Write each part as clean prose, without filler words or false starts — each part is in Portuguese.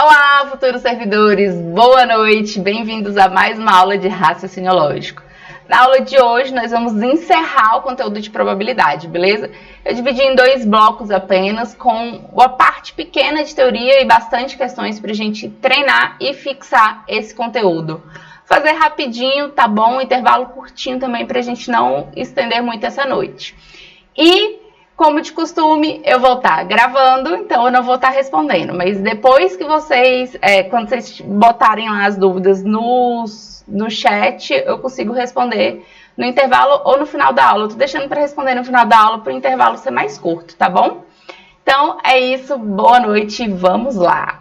Olá, futuros servidores! Boa noite! Bem-vindos a mais uma aula de raciocínio lógico. Na aula de hoje, nós vamos encerrar o conteúdo de probabilidade, beleza? Eu dividi em dois blocos apenas, com uma parte pequena de teoria e bastante questões para a gente treinar e fixar esse conteúdo. Fazer rapidinho, tá bom? Intervalo curtinho também para a gente não estender muito essa noite. E como de costume, eu vou estar gravando, então eu não vou estar respondendo. Mas depois que vocês, quando vocês botarem lá as dúvidas no chat, eu consigo responder no intervalo ou no final da aula. Eu tô deixando para responder no final da aula para o intervalo ser mais curto, tá bom? Então é isso, boa noite, vamos lá!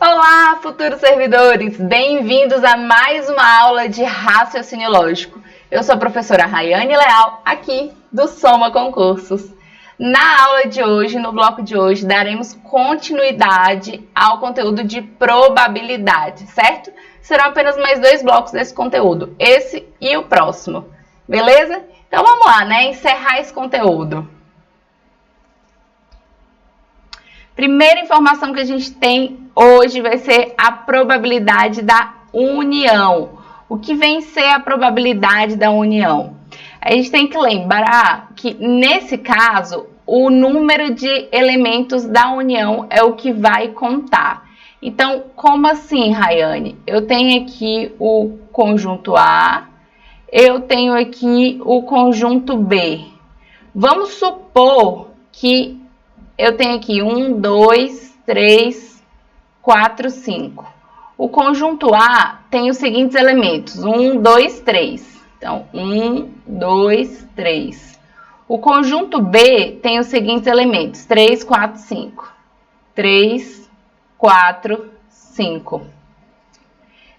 Olá, futuros servidores! Bem-vindos a mais uma aula de raciocínio lógico. Eu sou a professora Rayane Leal, aqui do Soma Concursos. Na aula de hoje, no bloco de hoje, daremos continuidade ao conteúdo de probabilidade, certo? Serão apenas mais dois blocos desse conteúdo, esse e o próximo, beleza? Então vamos lá, né? Encerrar esse conteúdo. Primeira informação que a gente tem hoje vai ser a probabilidade da união. O que vem ser a probabilidade da união? A gente tem que lembrar que, nesse caso, o número de elementos da união é o que vai contar. Então, como assim, Rayane? Eu tenho aqui o conjunto A, eu tenho aqui o conjunto B. Vamos supor que eu tenho aqui 1, 2, 3, 4, 5. O conjunto A tem os seguintes elementos: 1, 2, 3. Então, 1, 2, 3. O conjunto B tem os seguintes elementos: 3, 4, 5. 3, 4, 5.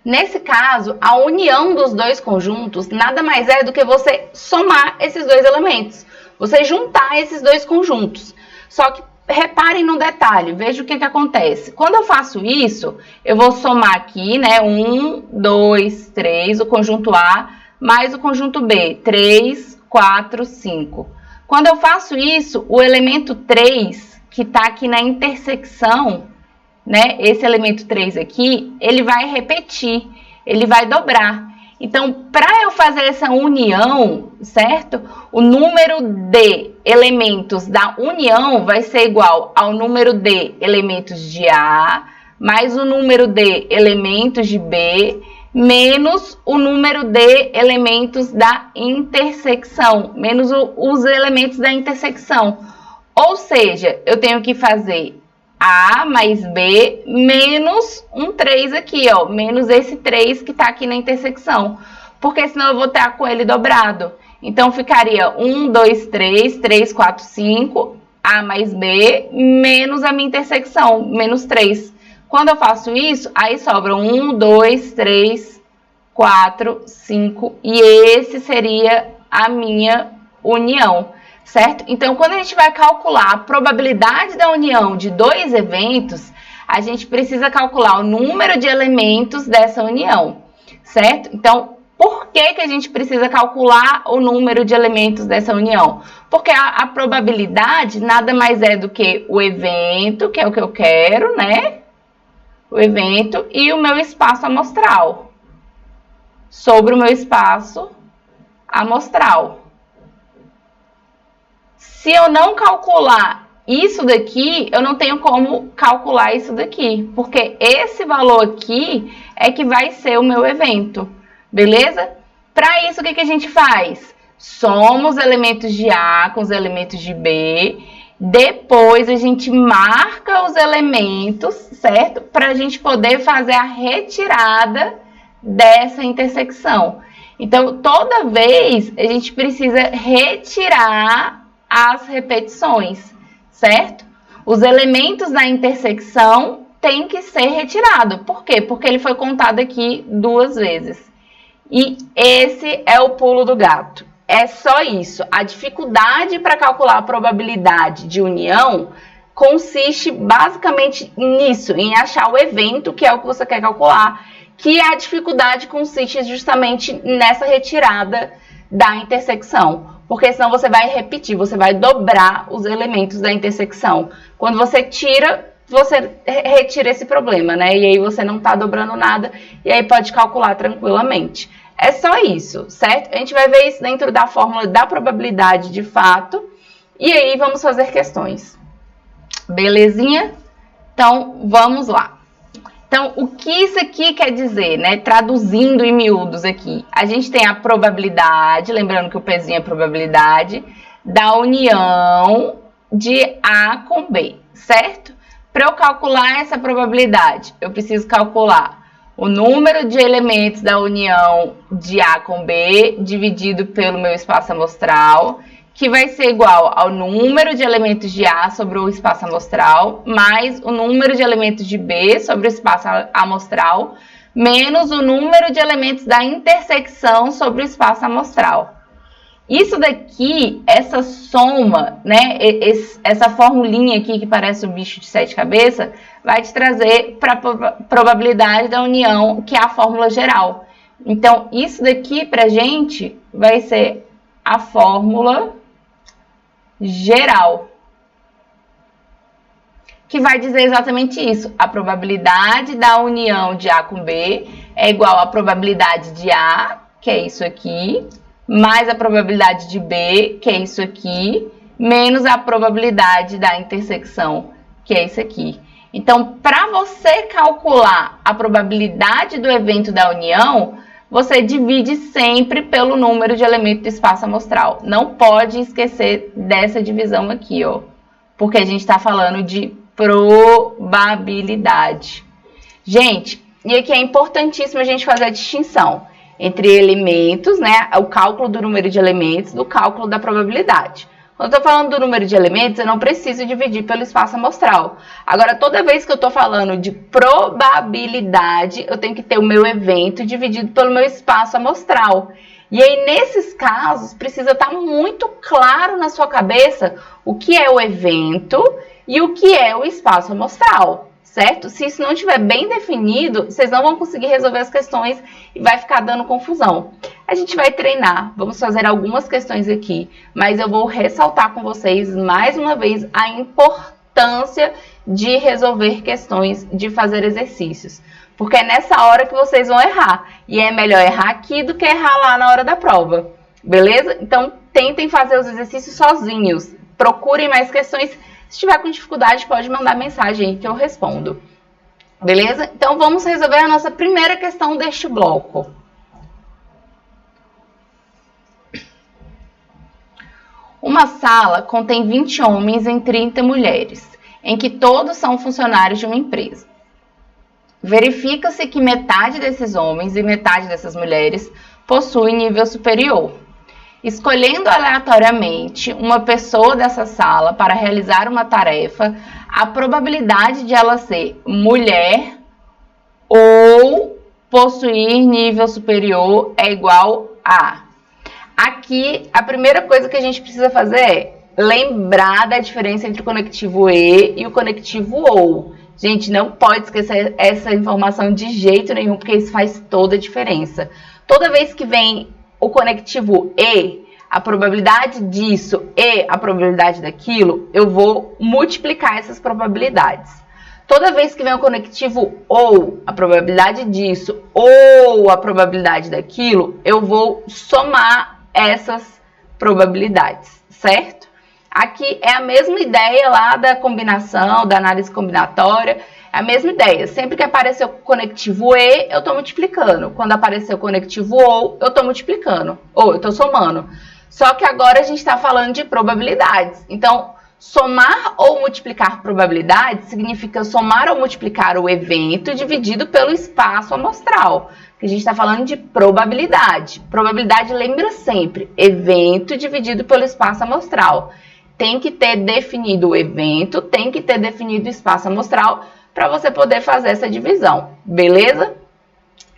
Nesse caso, a união dos dois conjuntos nada mais é do que você somar esses dois elementos. Você juntar esses dois conjuntos. Só que reparem no detalhe, veja o que acontece. Quando eu faço isso, eu vou somar aqui, né? 1, 2, 3, o conjunto A, mais o conjunto B. 3, 4, 5. Quando eu faço isso, o elemento 3, que está aqui na intersecção, né? Esse elemento 3 aqui, ele vai repetir, ele vai dobrar. Então, para eu fazer essa união, certo? O número de elementos da união vai ser igual ao número de elementos de A, mais o número de elementos de B, menos o número de elementos da intersecção, menos os elementos da intersecção. Ou seja, eu tenho que fazer A mais B menos um 3 aqui, ó, menos esse 3 que está aqui na intersecção, porque senão eu vou estar com ele dobrado. Então, ficaria 1, 2, 3, 3, 4, 5, A mais B, menos a minha intersecção, menos 3. Quando eu faço isso, aí sobram 1, 2, 3, 4, 5, e esse seria a minha união. Certo? Então, quando a gente vai calcular a probabilidade da união de dois eventos, a gente precisa calcular o número de elementos dessa união, certo? Então, por que a gente precisa calcular o número de elementos dessa união? Porque a probabilidade nada mais é do que o evento, que é o que eu quero, né? O evento e o meu espaço amostral, sobre o meu espaço amostral. Se eu não calcular isso daqui, eu não tenho como calcular isso daqui, porque esse valor aqui é que vai ser o meu evento, beleza? Para isso, o que a gente faz? Soma os elementos de A com os elementos de B, depois a gente marca os elementos, certo? Para a gente poder fazer a retirada dessa intersecção. Então, toda vez a gente precisa retirar as repetições, certo? Os elementos da intersecção tem que ser retirado. Por quê? Porque ele foi contado aqui 2 vezes. E esse é o pulo do gato. É só isso. A dificuldade para calcular a probabilidade de união consiste basicamente nisso, em achar o evento, que é o que você quer calcular, que a dificuldade consiste justamente nessa retirada da intersecção, porque senão você vai repetir, você vai dobrar os elementos da intersecção. Quando você tira, você retira esse problema, né? E aí você não está dobrando nada, e aí pode calcular tranquilamente. É só isso, certo? A gente vai ver isso dentro da fórmula da probabilidade de fato, e aí vamos fazer questões. Belezinha? Então, vamos lá. Então, o que isso aqui quer dizer, né? Traduzindo em miúdos aqui. A gente tem a probabilidade, lembrando que o pezinho é probabilidade, da união de A com B, certo? Para eu calcular essa probabilidade, eu preciso calcular o número de elementos da união de A com B dividido pelo meu espaço amostral, que vai ser igual ao número de elementos de A sobre o espaço amostral, mais o número de elementos de B sobre o espaço amostral, menos o número de elementos da intersecção sobre o espaço amostral. Isso daqui, essa soma, né, essa formulinha aqui que parece um bicho de 7 cabeças, vai te trazer para a probabilidade da união, que é a fórmula geral. Então, isso daqui para a gente vai ser a fórmula geral, que vai dizer exatamente isso. A probabilidade da união de A com B é igual à probabilidade de A, que é isso aqui, mais a probabilidade de B, que é isso aqui, menos a probabilidade da intersecção, que é isso aqui. Então, para você calcular a probabilidade do evento da união, você divide sempre pelo número de elementos do espaço amostral. Não pode esquecer dessa divisão aqui, ó, porque a gente está falando de probabilidade. Gente, e aqui é importantíssimo a gente fazer a distinção entre elementos, né, o cálculo do número de elementos, do cálculo da probabilidade. Quando eu estou falando do número de elementos, eu não preciso dividir pelo espaço amostral. Agora, toda vez que eu estou falando de probabilidade, eu tenho que ter o meu evento dividido pelo meu espaço amostral. E aí, nesses casos, precisa estar muito claro na sua cabeça o que é o evento e o que é o espaço amostral, certo? Se isso não estiver bem definido, vocês não vão conseguir resolver as questões e vai ficar dando confusão. A gente vai treinar, vamos fazer algumas questões aqui, mas eu vou ressaltar com vocês mais uma vez a importância de resolver questões, de fazer exercícios. Porque é nessa hora que vocês vão errar. E é melhor errar aqui do que errar lá na hora da prova. Beleza? Então, tentem fazer os exercícios sozinhos. Procurem mais questões. Se tiver com dificuldade, pode mandar mensagem aí que eu respondo. Beleza? Então, vamos resolver a nossa primeira questão deste bloco. Uma sala contém 20 homens e 30 mulheres, em que todos são funcionários de uma empresa. Verifica-se que metade desses homens e metade dessas mulheres possuem nível superior. Escolhendo aleatoriamente uma pessoa dessa sala para realizar uma tarefa, a probabilidade de ela ser mulher ou possuir nível superior é igual a... Aqui, a primeira coisa que a gente precisa fazer é lembrar da diferença entre o conectivo e o conectivo ou. Gente, não pode esquecer essa informação de jeito nenhum, porque isso faz toda a diferença. Toda vez que vem o conectivo e, a probabilidade disso e a probabilidade daquilo, eu vou multiplicar essas probabilidades. Toda vez que vem o conectivo ou, a probabilidade disso ou a probabilidade daquilo, eu vou somar essas probabilidades, certo? Aqui é a mesma ideia lá da combinação, da análise combinatória, é a mesma ideia. Sempre que aparecer o conectivo e, eu estou multiplicando. Quando aparecer o conectivo ou, eu estou multiplicando. Ou eu estou somando. Só que agora a gente está falando de probabilidades. Então, somar ou multiplicar probabilidades significa somar ou multiplicar o evento dividido pelo espaço amostral. Que a gente está falando de probabilidade. Probabilidade, lembra sempre, evento dividido pelo espaço amostral. Tem que ter definido o evento, tem que ter definido o espaço amostral para você poder fazer essa divisão, beleza?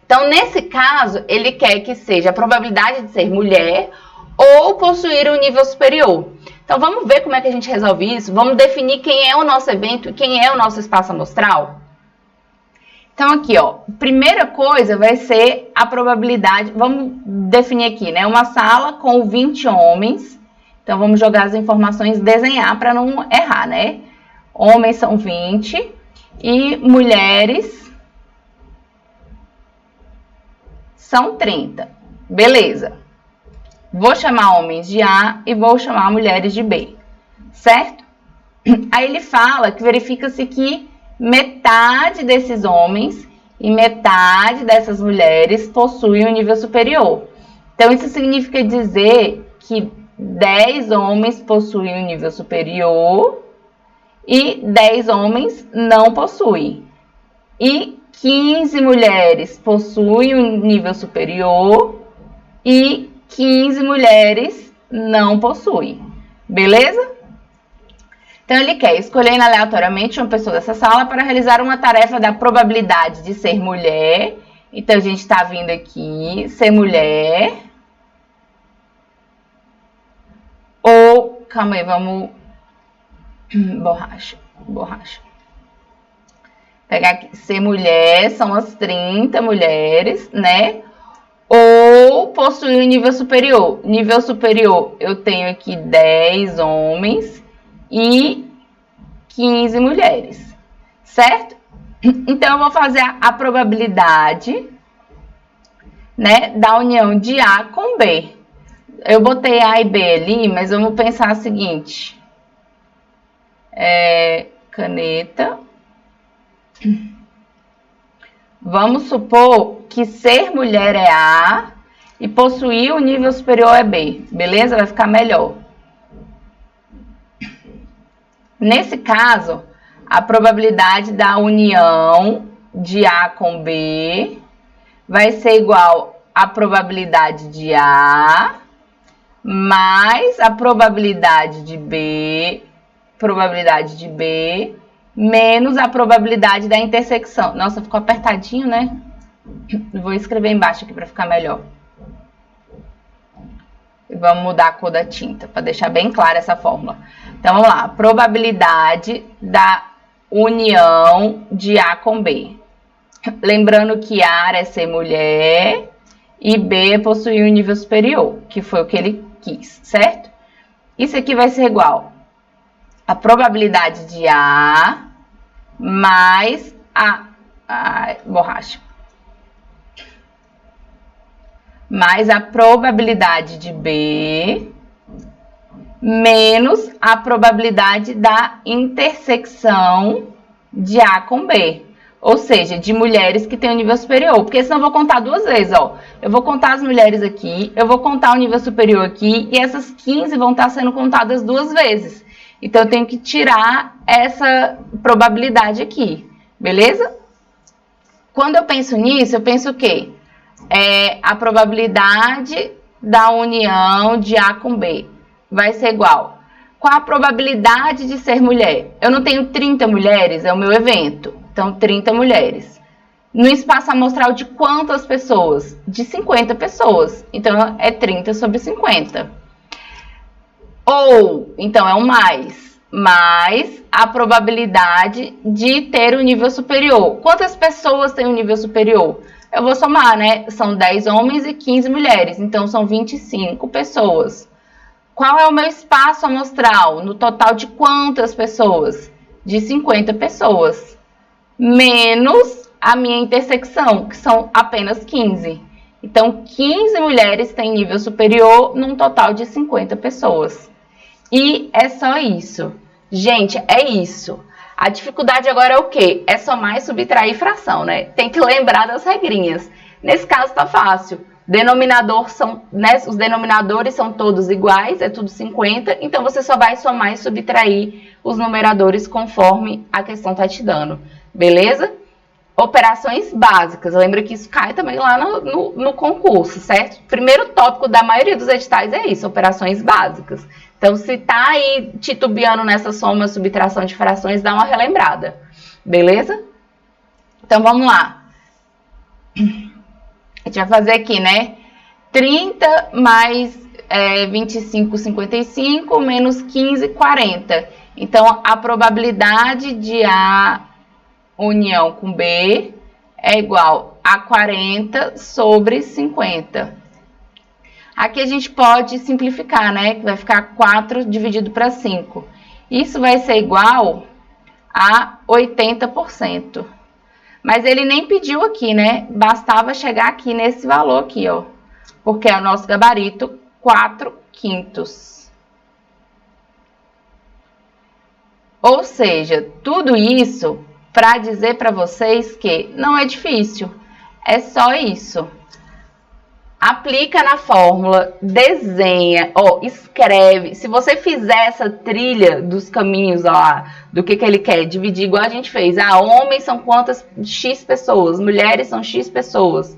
Então, nesse caso, ele quer que seja a probabilidade de ser mulher ou possuir um nível superior. Então, vamos ver como é que a gente resolve isso? Vamos definir quem é o nosso evento e quem é o nosso espaço amostral? Então, aqui, ó, primeira coisa vai ser a probabilidade, vamos definir aqui, né? Uma sala com 20 homens. Então, vamos jogar as informações, desenhar para não errar, né? Homens são 20 e mulheres são 30. Beleza. Vou chamar homens de A e vou chamar mulheres de B, certo? Aí ele fala que verifica-se que metade desses homens e metade dessas mulheres possuem um nível superior. Então, isso significa dizer que 10 homens possuem um nível superior e 10 homens não possuem. E 15 mulheres possuem um nível superior e 15 mulheres não possuem. Beleza? Então, ele quer escolher aleatoriamente uma pessoa dessa sala para realizar uma tarefa da probabilidade de ser mulher. Então, a gente está vindo aqui, ser mulher. Ou, calma aí, vamos... Borracha. Pegar aqui, ser mulher, são as 30 mulheres, né? Ou possuir um nível superior. Nível superior, eu tenho aqui 10 homens e 15 mulheres, certo? Então, eu vou fazer a probabilidade, né, da união de A com B. Eu botei A e B ali, mas vamos pensar o seguinte. Caneta. Vamos supor que ser mulher é A e possuir o nível superior é B, beleza? Vai ficar melhor. Nesse caso, a probabilidade da união de A com B vai ser igual à probabilidade de A mais a probabilidade de B menos a probabilidade da intersecção. Nossa, ficou apertadinho, né? Vou escrever embaixo aqui para ficar melhor. E vamos mudar a cor da tinta, para deixar bem clara essa fórmula. Então, vamos lá. Probabilidade da união de A com B. Lembrando que A é ser mulher e B é possuir um nível superior, que foi o que ele quis, certo? Isso aqui vai ser igual a probabilidade de A mais mais a probabilidade de B menos a probabilidade da intersecção de A com B. Ou seja, de mulheres que têm um nível superior. Porque senão eu vou contar duas vezes, ó. Eu vou contar as mulheres aqui, eu vou contar o nível superior aqui, e essas 15 vão estar sendo contadas duas vezes. Então, eu tenho que tirar essa probabilidade aqui, beleza? Quando eu penso nisso, eu penso o quê? A probabilidade da união de A com B vai ser igual. Qual a probabilidade de ser mulher? Eu não tenho 30 mulheres, é o meu evento. Então, 30 mulheres. No espaço amostral de quantas pessoas? De 50 pessoas. Então, é 30 sobre 50. Ou, então, é um mais a probabilidade de ter um nível superior. Quantas pessoas têm um nível superior? Eu vou somar, né? São 10 homens e 15 mulheres. Então, são 25 pessoas. Qual é o meu espaço amostral? No total de quantas pessoas? De 50 pessoas. Menos a minha intersecção, que são apenas 15. Então, 15 mulheres têm nível superior num total de 50 pessoas. E é só isso. Gente, é isso. A dificuldade agora é o quê? É somar e subtrair fração, né? Tem que lembrar das regrinhas. Nesse caso tá fácil. Denominador são, né, os denominadores são todos iguais, é tudo 50, então você só vai somar e subtrair os numeradores conforme a questão tá te dando. Beleza? Operações básicas. Lembra que isso cai também lá no concurso, certo? Primeiro tópico da maioria dos editais é isso, operações básicas. Então, se tá aí titubeando nessa soma, subtração de frações, dá uma relembrada. beleza? Então, vamos lá. A gente vai fazer aqui, né? 30 mais 25, 55, menos 15, 40. Então, a probabilidade de A união com B é igual a 40 sobre 50. Aqui a gente pode simplificar, né? Que vai ficar 4 dividido para 5. Isso vai ser igual a 80%. Mas ele nem pediu aqui, né? Bastava chegar aqui nesse valor aqui, ó. Porque é o nosso gabarito 4/5. Ou seja, tudo isso para dizer para vocês que não é difícil. É só isso. Aplica na fórmula, desenha, ó, escreve. Se você fizer essa trilha dos caminhos, ó, do que ele quer, dividir igual a gente fez. Homens são quantas X pessoas, mulheres são X pessoas.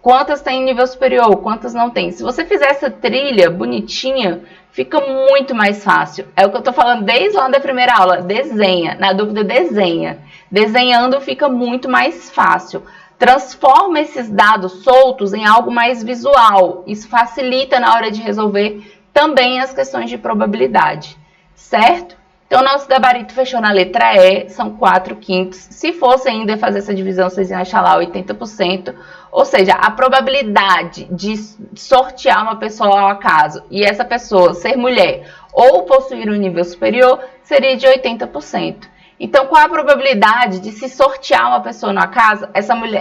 Quantas tem nível superior, quantas não tem. Se você fizer essa trilha bonitinha, fica muito mais fácil. É o que eu tô falando desde lá da primeira aula. Desenha, na dúvida, desenha. Desenhando fica muito mais fácil. Transforma esses dados soltos em algo mais visual. Isso facilita na hora de resolver também as questões de probabilidade, certo? Então, nosso gabarito fechou na letra E, são 4/5. Se fosse ainda fazer essa divisão, vocês iam achar lá 80%. Ou seja, a probabilidade de sortear uma pessoa ao acaso e essa pessoa ser mulher ou possuir um nível superior seria de 80%. Então, qual a probabilidade de se sortear uma pessoa no acaso,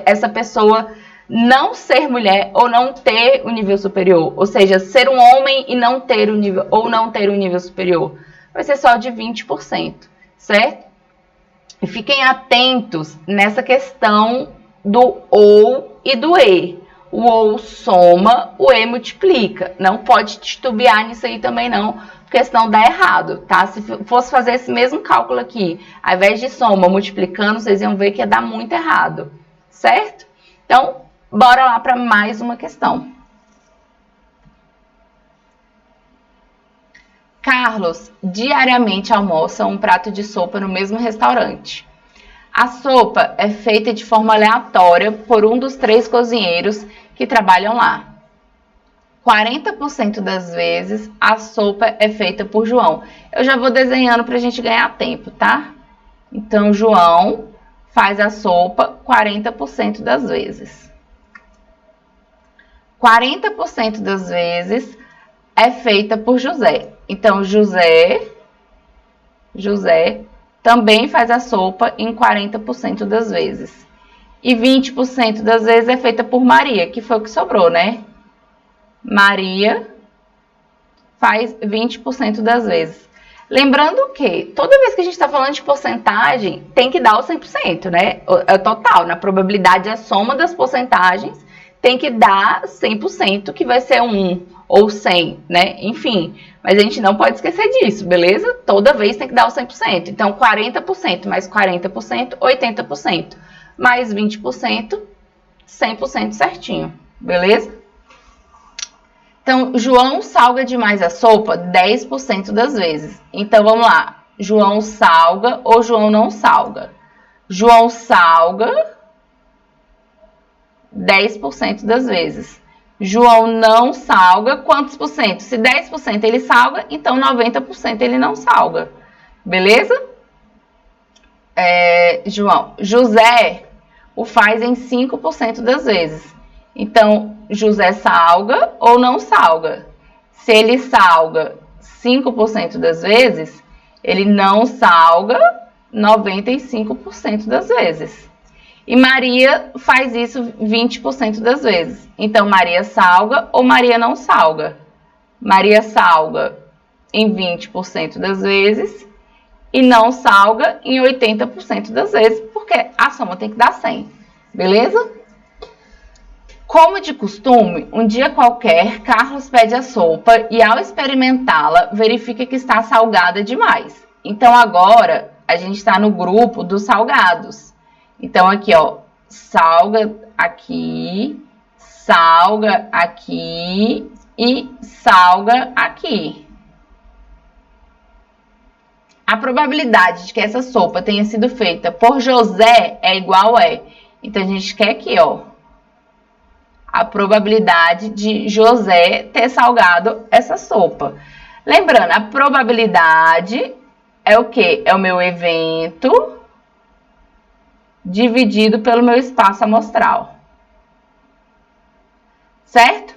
essa pessoa não ser mulher ou não ter o nível superior? Ou seja, ser um homem e não ter o nível, ou não ter um nível superior? Vai ser só de 20%, certo? E fiquem atentos nessa questão do ou e do e. O ou soma, o e multiplica. Não pode titubear nisso aí também não, porque senão dá errado, tá? Se fosse fazer esse mesmo cálculo aqui, ao invés de soma multiplicando, vocês iam ver que ia dar muito errado, certo? Então, bora lá para mais uma questão. Carlos diariamente almoça um prato de sopa no mesmo restaurante. A sopa é feita de forma aleatória por um dos 3 cozinheiros que trabalham lá. 40% das vezes a sopa é feita por João. Eu já vou desenhando para a gente ganhar tempo, tá? Então, João faz a sopa 40% das vezes. 40% das vezes é feita por José. Então, José também faz a sopa em 40% das vezes. E 20% das vezes é feita por Maria, que foi o que sobrou, né? Maria faz 20% das vezes. Lembrando que toda vez que a gente está falando de porcentagem, tem que dar o 100%, né? É o total. Na probabilidade, a soma das porcentagens tem que dar 100%, que vai ser 1 ou 100, né? Enfim, mas a gente não pode esquecer disso, beleza? Toda vez tem que dar o 100%. Então, 40% mais 40%, 80%. Mais 20%, 100% certinho, beleza? Então, João salga demais a sopa 10% das vezes. Então, vamos lá. João salga ou João não salga? João salga 10% das vezes. João não salga quantos por cento? Se 10% ele salga, então 90% ele não salga. Beleza? José o faz em 5% das vezes. Então, José salga ou não salga? Se ele salga 5% das vezes, ele não salga 95% das vezes. E Maria faz isso 20% das vezes. Então, Maria salga ou Maria não salga? Maria salga em 20% das vezes e não salga em 80% das vezes, porque a soma tem que dar 100, beleza? Como de costume, um dia qualquer, Carlos pede a sopa e ao experimentá-la, verifica que está salgada demais. Então, agora, a gente está no grupo dos salgados. Então, aqui, ó, salga aqui e salga aqui. A probabilidade de que essa sopa tenha sido feita por José é igual a... Então, a gente quer aqui, ó, a probabilidade de José ter salgado essa sopa. Lembrando, a probabilidade é o quê? É o meu evento dividido pelo meu espaço amostral. Certo?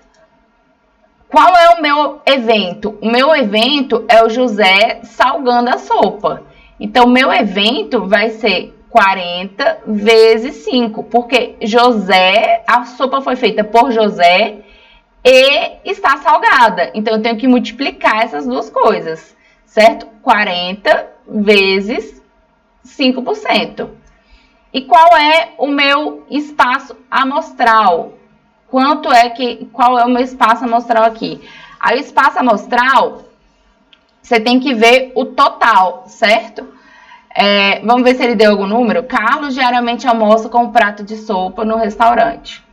Qual é o meu evento? O meu evento é o José salgando a sopa. Então, o meu evento vai ser 40 vezes 5, porque José, a sopa foi feita por José e está salgada. Então, eu tenho que multiplicar essas duas coisas, certo? 40 vezes 5%. E qual é o meu espaço amostral? Qual é o meu espaço amostral aqui? Aí o espaço amostral, você tem que ver o total, certo? Vamos ver se ele deu algum número. Carlos diariamente almoça com um prato de sopa no restaurante.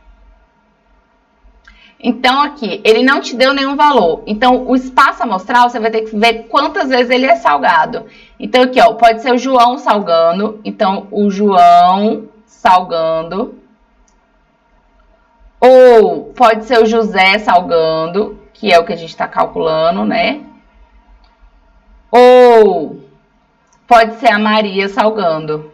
Então, aqui, ele não te deu nenhum valor. Então, o espaço amostral, você vai ter que ver quantas vezes ele é salgado. Então, aqui, ó, pode ser o João salgando. Então, o João salgando. Ou pode ser o José salgando, que é o que a gente está calculando, né? Ou pode ser a Maria salgando.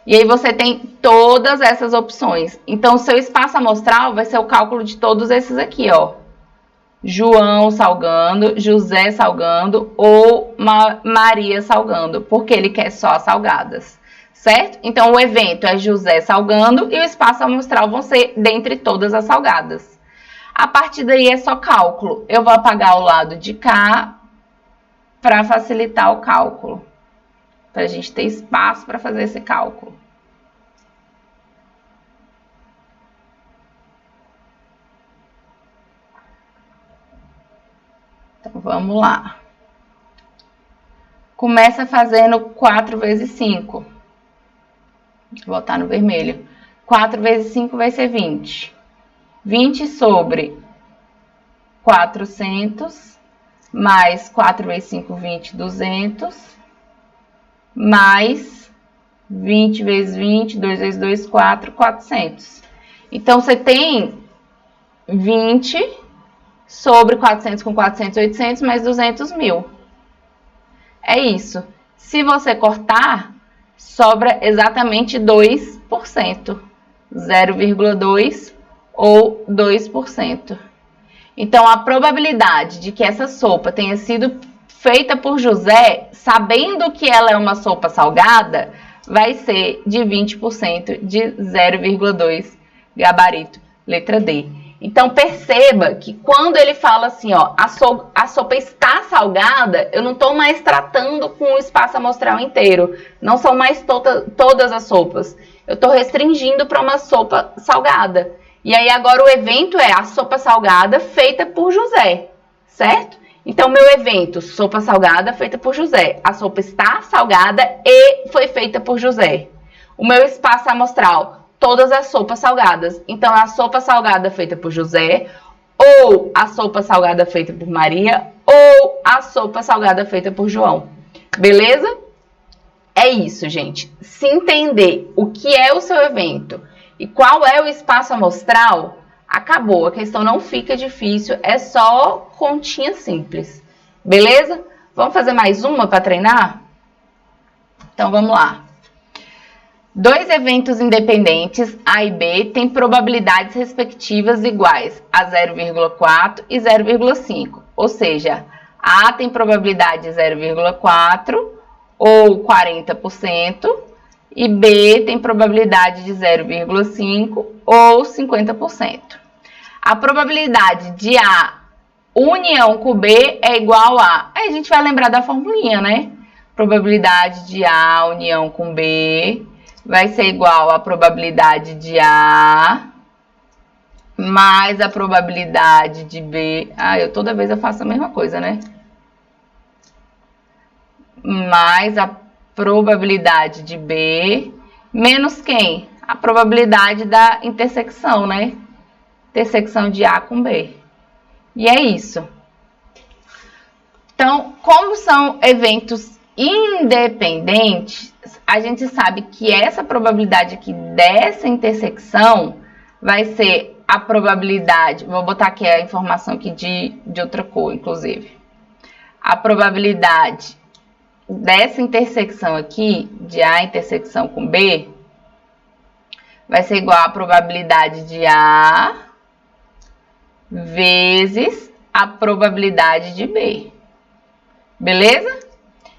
E aí você tem todas essas opções. Então, o seu espaço amostral vai ser o cálculo de todos esses aqui, ó. João salgando, José salgando ou Maria salgando, porque ele quer só as salgadas, certo? Então, o evento é José salgando e o espaço amostral vão ser dentre todas as salgadas. A partir daí é só cálculo. Eu vou apagar o lado de cá para facilitar o cálculo, para a gente ter espaço para fazer esse cálculo. Então, vamos lá. Começa fazendo 4 vezes 5. Vou botar no vermelho. 4 vezes 5 vai ser 20. 20 sobre 400, mais 4 vezes 5, 20, 200, mais 20 vezes 20, 2 vezes 2, 4, 400. Então, você tem 20 sobre 400 com 400, 800, mais 200 mil. É isso. Se você cortar, sobra exatamente 2%. 0,2 ou 2%. Então, a probabilidade de que essa sopa tenha sido feita por José, sabendo que ela é uma sopa salgada, vai ser de 20% de 0,2 gabarito, letra D. Então, perceba que quando ele fala assim, ó, a sopa está salgada, eu não estou mais tratando com o espaço amostral inteiro. Não são mais todas as sopas. Eu estou restringindo para uma sopa salgada. E aí, agora, o evento é a sopa salgada feita por José, certo? Então, meu evento, sopa salgada feita por José. A sopa está salgada e foi feita por José. O meu espaço amostral, todas as sopas salgadas. Então, a sopa salgada feita por José, ou a sopa salgada feita por Maria, ou a sopa salgada feita por João. Beleza? É isso, gente. Se entender o que é o seu evento e qual é o espaço amostral, acabou. A questão não fica difícil, é só continha simples. Beleza? Vamos fazer mais uma para treinar? Então, vamos lá. Dois eventos independentes, A e B, têm probabilidades respectivas iguais a 0,4 e 0,5. Ou seja, A tem probabilidade de 0,4 ou 40%, e B tem probabilidade de 0,5 ou 50%. A probabilidade de A união com B é igual a... Aí a gente vai lembrar da formulinha, né? Probabilidade de A união com B vai ser igual à probabilidade de A mais a probabilidade de B. Toda vez eu faço a mesma coisa, né? Mais a probabilidade de B menos quem? A probabilidade da intersecção, né? Intersecção de A com B. E é isso. Então, como são eventos independentes, a gente sabe que essa probabilidade aqui dessa intersecção vai ser a probabilidade, vou botar aqui a informação aqui de outra cor, inclusive. A probabilidade dessa intersecção aqui, de A intersecção com B, vai ser igual à probabilidade de A vezes a probabilidade de B. Beleza?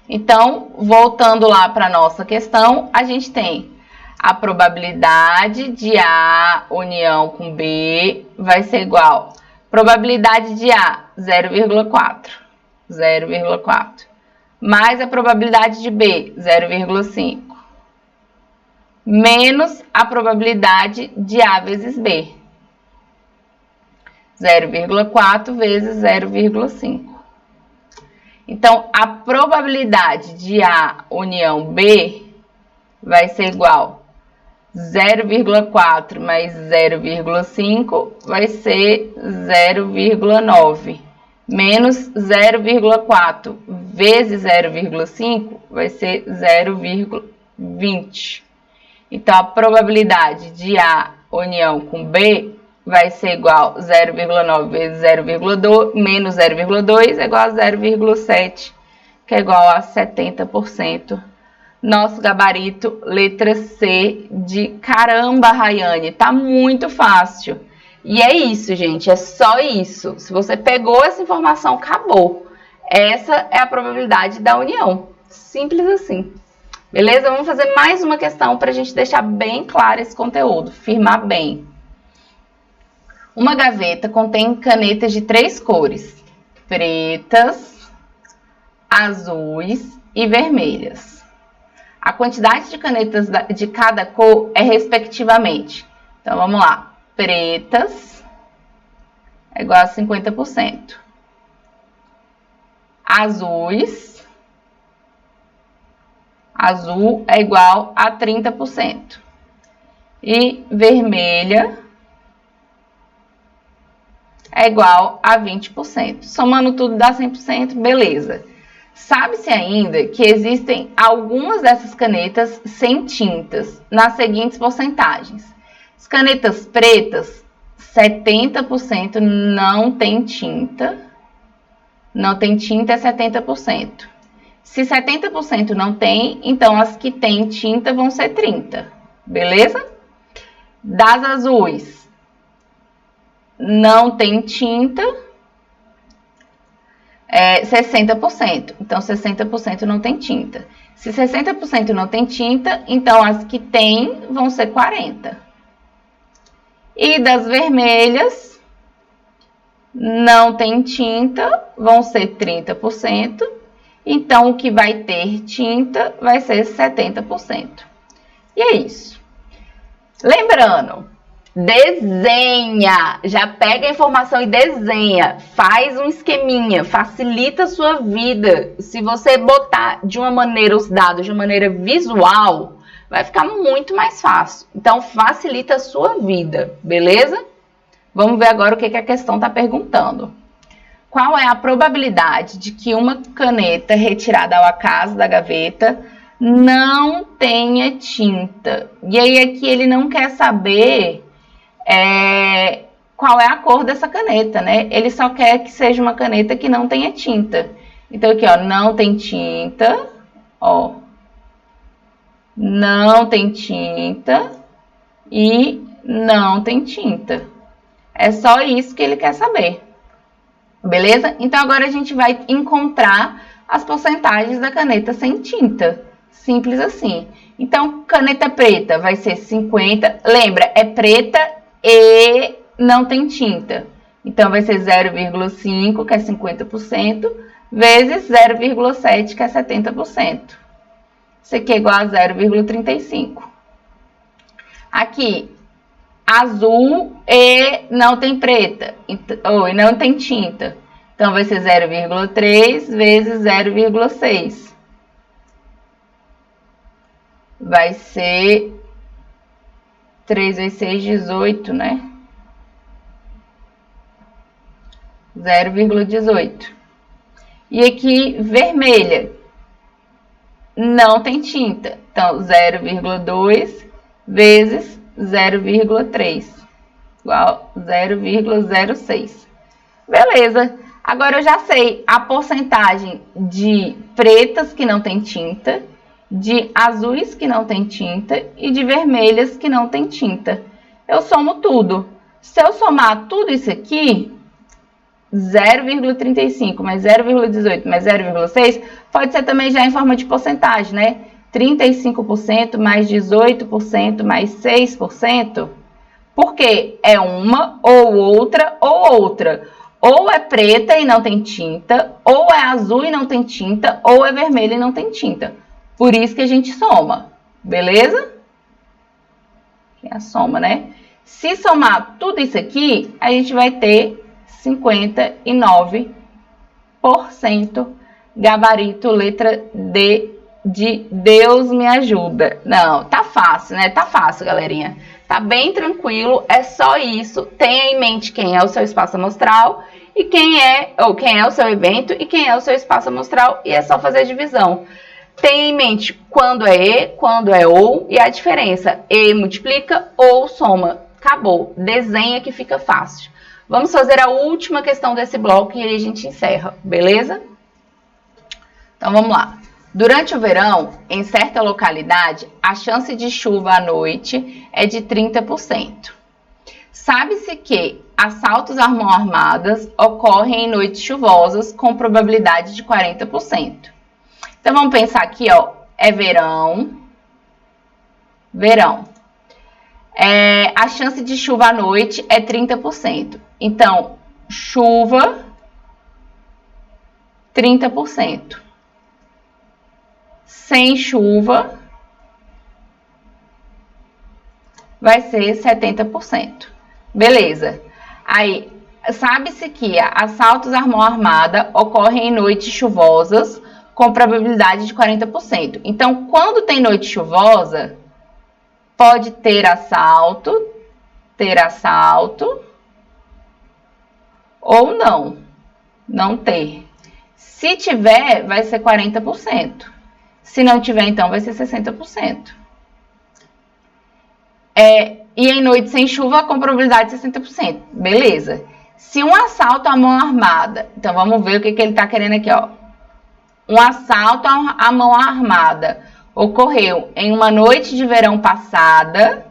Então, voltando lá para a nossa questão, a gente tem a probabilidade de A união com B vai ser igual a probabilidade de A, 0,4, mais a probabilidade de B, 0,5, menos a probabilidade de A vezes B, 0,4 vezes 0,5. Então, a probabilidade de A união B vai ser igual a 0,4 mais 0,5 vai ser 0,9. Menos 0,4 vezes 0,5 vai ser 0,20. Então, a probabilidade de A união com B vai ser igual a 0,9 vezes 0,2 menos 0,2 é igual a 0,7, que é igual a 70%. Nosso gabarito, letra C de caramba, Rayane, tá muito fácil. E é isso, gente, é só isso. Se você pegou essa informação, acabou. Essa é a probabilidade da união. Simples assim. Beleza? Vamos fazer mais uma questão para a gente deixar bem claro esse conteúdo, firmar bem. Uma gaveta contém canetas de 3 cores: pretas, azuis e vermelhas. A quantidade de canetas de cada cor é respectivamente. Então, vamos lá. Pretas é igual a 50%. Azuis, azul é igual a 30%. E vermelha é igual a 20%. Somando tudo dá 100%, beleza. Sabe-se ainda que existem algumas dessas canetas sem tintas, nas seguintes porcentagens. As canetas pretas, 70% não tem tinta. Não tem tinta é 70%. Se 70% não tem, então as que têm tinta vão ser 30%. Beleza? Das azuis, não tem tinta, 60%. Então, 60% não tem tinta. Se 60% não tem tinta, então as que tem vão ser 40%. E das vermelhas, não tem tinta, vão ser 30%. Então, o que vai ter tinta vai ser 70%. E é isso. Lembrando, desenha, já pega a informação e desenha, faz um esqueminha, facilita a sua vida. Se você botar de uma maneira os dados de uma maneira visual, vai ficar muito mais fácil. Então, facilita a sua vida, beleza? Vamos ver agora o que a questão está perguntando. Qual é a probabilidade de que uma caneta retirada ao acaso da gaveta não tenha tinta? E aí aqui ele não quer saber qual é a cor dessa caneta, né? Ele só quer que seja uma caneta que não tenha tinta. Então aqui, ó, não tem tinta, ó. Não tem tinta e não tem tinta. É só isso que ele quer saber. Beleza? Então agora a gente vai encontrar as porcentagens da caneta sem tinta. Simples assim. Então, caneta preta vai ser 50. Lembra, é preta e não tem tinta. Então, vai ser 0,5, que é 50%, vezes 0,7, que é 70%. Isso aqui é igual a 0,35. Aqui, azul e não tem preta, ou não tem tinta. Então, vai ser 0,3 vezes 0,6. Vai ser 3 vezes 6, 18, né? 0,18. E aqui, vermelha, não tem tinta. Então, 0,2 vezes 0,3, igual 0,06. Beleza. Agora eu já sei a porcentagem de pretas que não tem tinta, de azuis que não tem tinta e de vermelhas que não tem tinta. Eu somo tudo. Se eu somar tudo isso aqui, 0,35 mais 0,18 mais 0,6, pode ser também já em forma de porcentagem, né? 35% mais 18% mais 6%. Porque é uma ou outra ou outra. Ou é preta e não tem tinta, ou é azul e não tem tinta, ou é vermelho e não tem tinta. Por isso que a gente soma, beleza? Que é a soma, né? Se somar tudo isso aqui, a gente vai ter 59% gabarito, letra D de Deus me ajuda. Não, tá fácil, né? Tá fácil, galerinha. Tá bem tranquilo, é só isso. Tenha em mente quem é o seu espaço amostral e quem é o seu evento e quem é o seu espaço amostral, e é só fazer a divisão. Tenha em mente quando é E, quando é OU e a diferença. E multiplica ou soma. Acabou. Desenha que fica fácil. Vamos fazer a última questão desse bloco e aí a gente encerra, beleza? Então vamos lá. Durante o verão, em certa localidade, a chance de chuva à noite é de 30%. Sabe-se que assaltos à mão armadas ocorrem em noites chuvosas com probabilidade de 40%. Então vamos pensar aqui, ó, é verão. A chance de chuva à noite é 30%. Então, chuva, 30%. Sem chuva, vai ser 70%. Beleza. Aí, sabe-se que assaltos à mão armada ocorrem em noites chuvosas com probabilidade de 40%. Então, quando tem noite chuvosa, pode ter assalto ou não ter. Se tiver, vai ser 40%. Se não tiver, então, vai ser 60%. E em noite sem chuva, com probabilidade de 60%. Beleza. Se um assalto à mão armada, então vamos ver o que ele está querendo aqui, ó. Um assalto à mão armada ocorreu em uma noite de verão passada,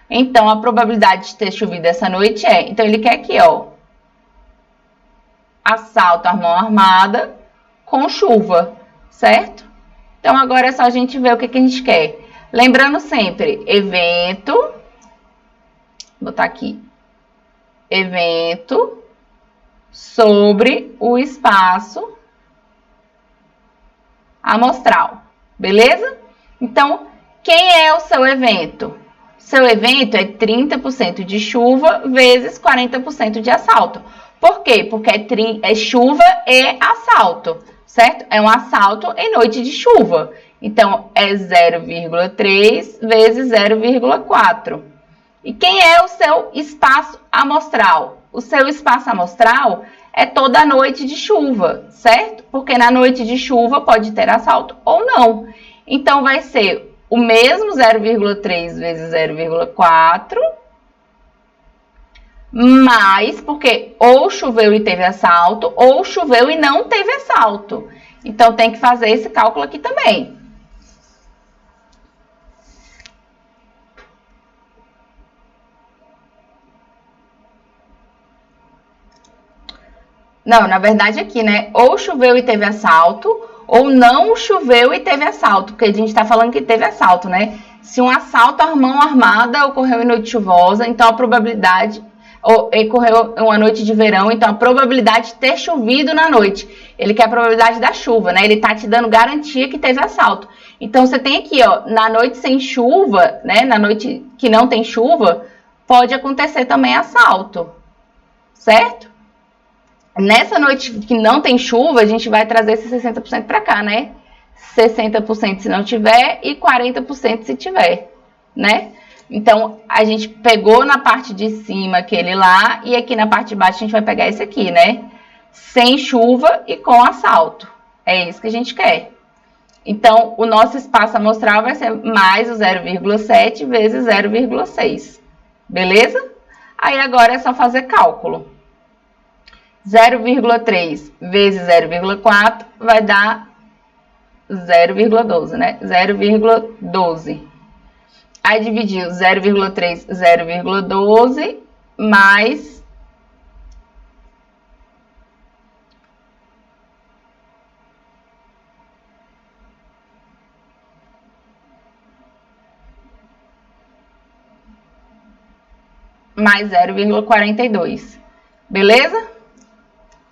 então a probabilidade de ter chovido essa noite é... Então ele quer aqui, ó, assalto à mão armada com chuva, certo? Então agora é só a gente ver o que a gente quer. Lembrando sempre, evento, vou botar aqui, evento sobre o espaço amostral, beleza? Então, quem é o seu evento? Seu evento é 30% de chuva vezes 40% de assalto. Por quê? Porque é chuva e assalto, certo? É um assalto em noite de chuva. Então, é 0,3 vezes 0,4. E quem é o seu espaço amostral? O seu espaço amostral é toda a noite de chuva, certo? Porque na noite de chuva pode ter assalto ou não. Então, vai ser o mesmo 0,3 vezes 0,4, mais, porque ou choveu e teve assalto, ou choveu e não teve assalto. Então, tem que fazer esse cálculo aqui também. Não, na verdade aqui, né? Ou choveu e teve assalto, ou não choveu e teve assalto, porque a gente tá falando que teve assalto, né? Se um assalto à mão armada ocorreu em noite chuvosa, então a probabilidade... ocorreu uma noite de verão, então a probabilidade de ter chovido na noite. Ele quer a probabilidade da chuva, né? Ele tá te dando garantia que teve assalto. Então, você tem aqui, ó, na noite sem chuva, né? Na noite que não tem chuva, pode acontecer também assalto, certo? Nessa noite que não tem chuva, a gente vai trazer esse 60% para cá, né? 60% se não tiver e 40% se tiver, né? Então, a gente pegou na parte de cima aquele lá e aqui na parte de baixo a gente vai pegar esse aqui, né? sem chuva e com assalto. É isso que a gente quer. Então, o nosso espaço amostral vai ser mais o 0,7 vezes 0,6. Beleza? Aí agora é só fazer cálculo. 0,3 vezes 0,4 vai dar 0,12, né? 0,12. Aí dividir 0,3, 0,12 mais mais 0,42. Beleza?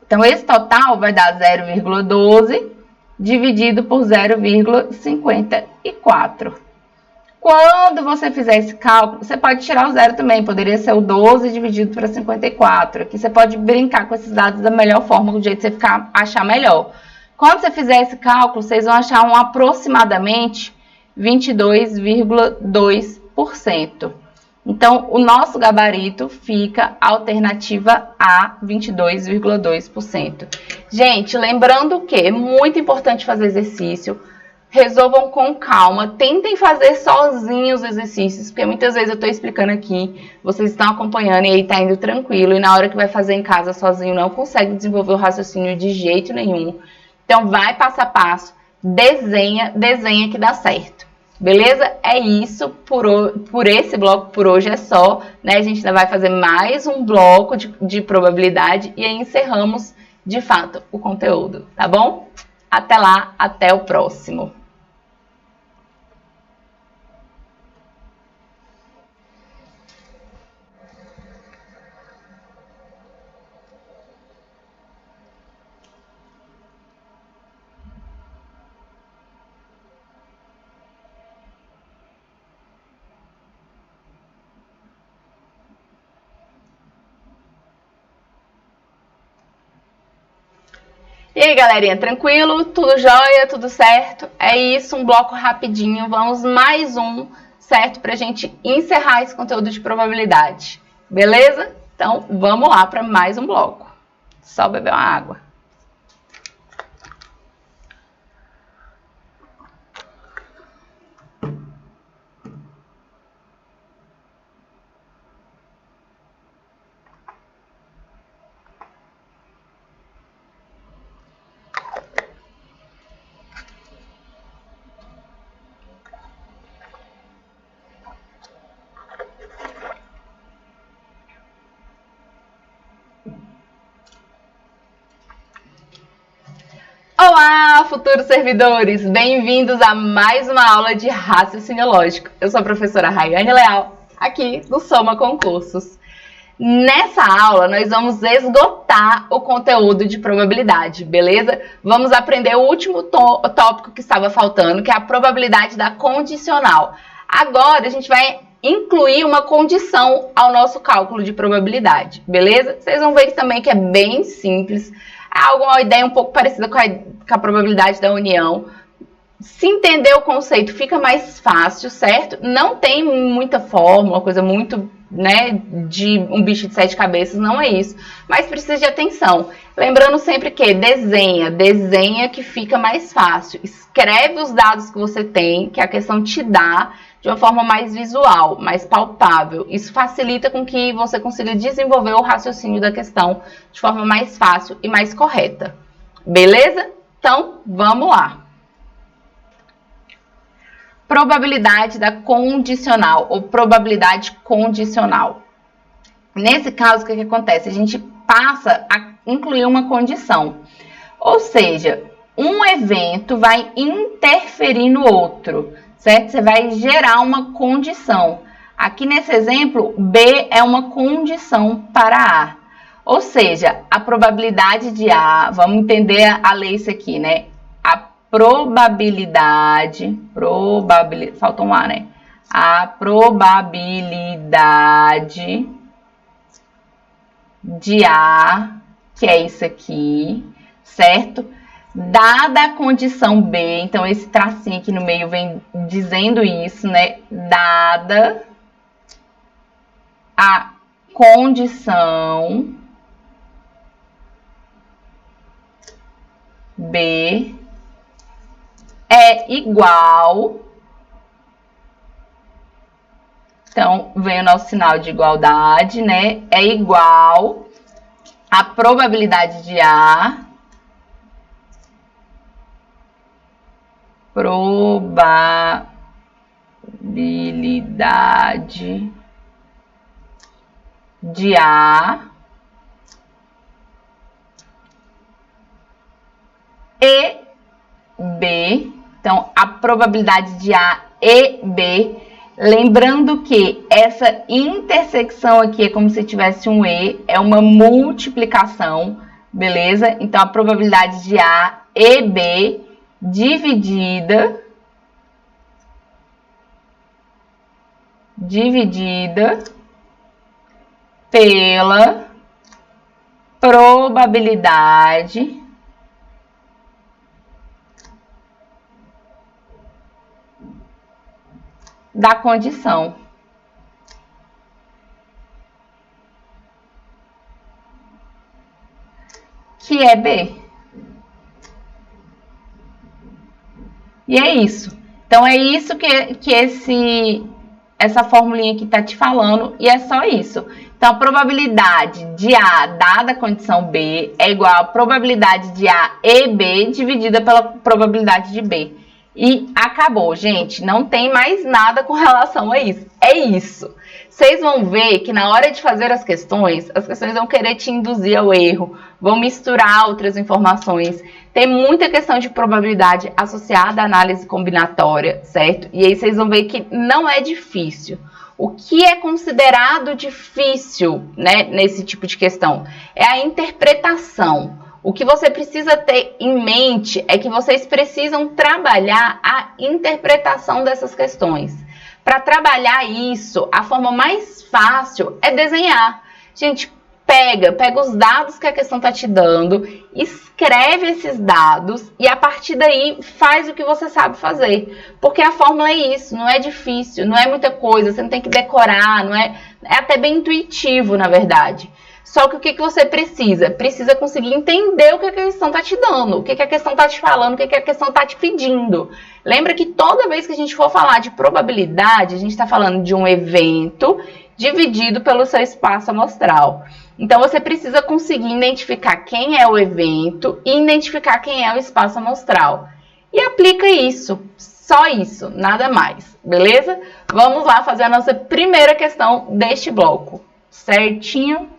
Então, esse total vai dar 0,12 dividido por 0,54. Quando você fizer esse cálculo, você pode tirar o zero também, poderia ser o 12 dividido por 54. Aqui você pode brincar com esses dados da melhor forma, do jeito que você achar melhor. Quando você fizer esse cálculo, vocês vão achar aproximadamente 22,2%. Então, o nosso gabarito fica a alternativa A, 22,2%. Gente, lembrando que é muito importante fazer exercício. Resolvam com calma, tentem fazer sozinhos os exercícios, porque muitas vezes eu estou explicando aqui, vocês estão acompanhando e aí tá indo tranquilo, e na hora que vai fazer em casa sozinho não consegue desenvolver o raciocínio de jeito nenhum. Então vai passo a passo, desenha que dá certo. Beleza? É isso por esse bloco, por hoje é só, né? A gente ainda vai fazer mais um bloco de probabilidade e aí encerramos, de fato, o conteúdo, tá bom? Até lá, até o próximo. E aí, galerinha, tranquilo? Tudo jóia? Tudo certo? É isso, um bloco rapidinho. Vamos mais um, certo? Pra gente encerrar esse conteúdo de probabilidade. Beleza? Então, vamos lá para mais um bloco. Só beber uma água. Olá, futuros servidores! Bem-vindos a mais uma aula de raciocínio lógico. Eu sou a professora Rayane Leal, aqui do Soma Concursos. Nessa aula, nós vamos esgotar o conteúdo de probabilidade, beleza? Vamos aprender o último tópico que estava faltando, que é a probabilidade da condicional. Agora, a gente vai incluir uma condição ao nosso cálculo de probabilidade, beleza? Vocês vão ver também que é bem simples. É uma ideia um pouco parecida com a probabilidade da união. Se entender o conceito, fica mais fácil, certo? Não tem muita fórmula, coisa muito, né, de um bicho de 7 cabeças, não é isso. Mas precisa de atenção. Lembrando sempre que desenha que fica mais fácil. Escreve os dados que você tem, que a questão te dá, de uma forma mais visual, mais palpável. Isso facilita com que você consiga desenvolver o raciocínio da questão de forma mais fácil e mais correta. Beleza? Então, vamos lá. Probabilidade da condicional ou probabilidade condicional. Nesse caso, o que acontece? A gente passa a incluir uma condição. Ou seja, um evento vai interferir no outro, certo? Você vai gerar uma condição. Aqui nesse exemplo, B é uma condição para A. Ou seja, a probabilidade de A, vamos entender a lei isso aqui, né? A probabilidade, falta um A, né? A probabilidade de A, que é isso aqui, certo? Dada a condição B, então esse tracinho aqui no meio vem dizendo isso, né? Dada a condição B é igual. Então, vem o nosso sinal de igualdade, né? É igual a probabilidade de A. Probabilidade de A e B. Então, a probabilidade de A e B. Lembrando que essa intersecção aqui é como se tivesse um E, é uma multiplicação, beleza? Então, a probabilidade de A e B dividida pela probabilidade da condição. Que é B. E é isso. Então, é isso que essa formulinha aqui está te falando, e é só isso. Então, a probabilidade de A dada a condição B é igual à probabilidade de A e B dividida pela probabilidade de B. E acabou, gente. Não tem mais nada com relação a isso. É isso. Vocês vão ver que na hora de fazer as questões vão querer te induzir ao erro, vão misturar outras informações. Tem muita questão de probabilidade associada à análise combinatória, certo? E aí vocês vão ver que não é difícil. O que é considerado difícil, né, nesse tipo de questão é a interpretação. O que você precisa ter em mente é que vocês precisam trabalhar a interpretação dessas questões. Para trabalhar isso, a forma mais fácil é desenhar. Gente, pega os dados que a questão está te dando, escreve esses dados e a partir daí faz o que você sabe fazer. Porque a fórmula é isso, não é difícil, não é muita coisa, você não tem que decorar, é até bem intuitivo, na verdade. Só que o que você precisa? Precisa conseguir entender o que a questão está te dando, o que a questão está te falando, o que a questão está te pedindo. Lembra que toda vez que a gente for falar de probabilidade, a gente está falando de um evento dividido pelo seu espaço amostral. Então, você precisa conseguir identificar quem é o evento e identificar quem é o espaço amostral. E aplica isso, só isso, nada mais, beleza? Vamos lá fazer a nossa primeira questão deste bloco, certinho?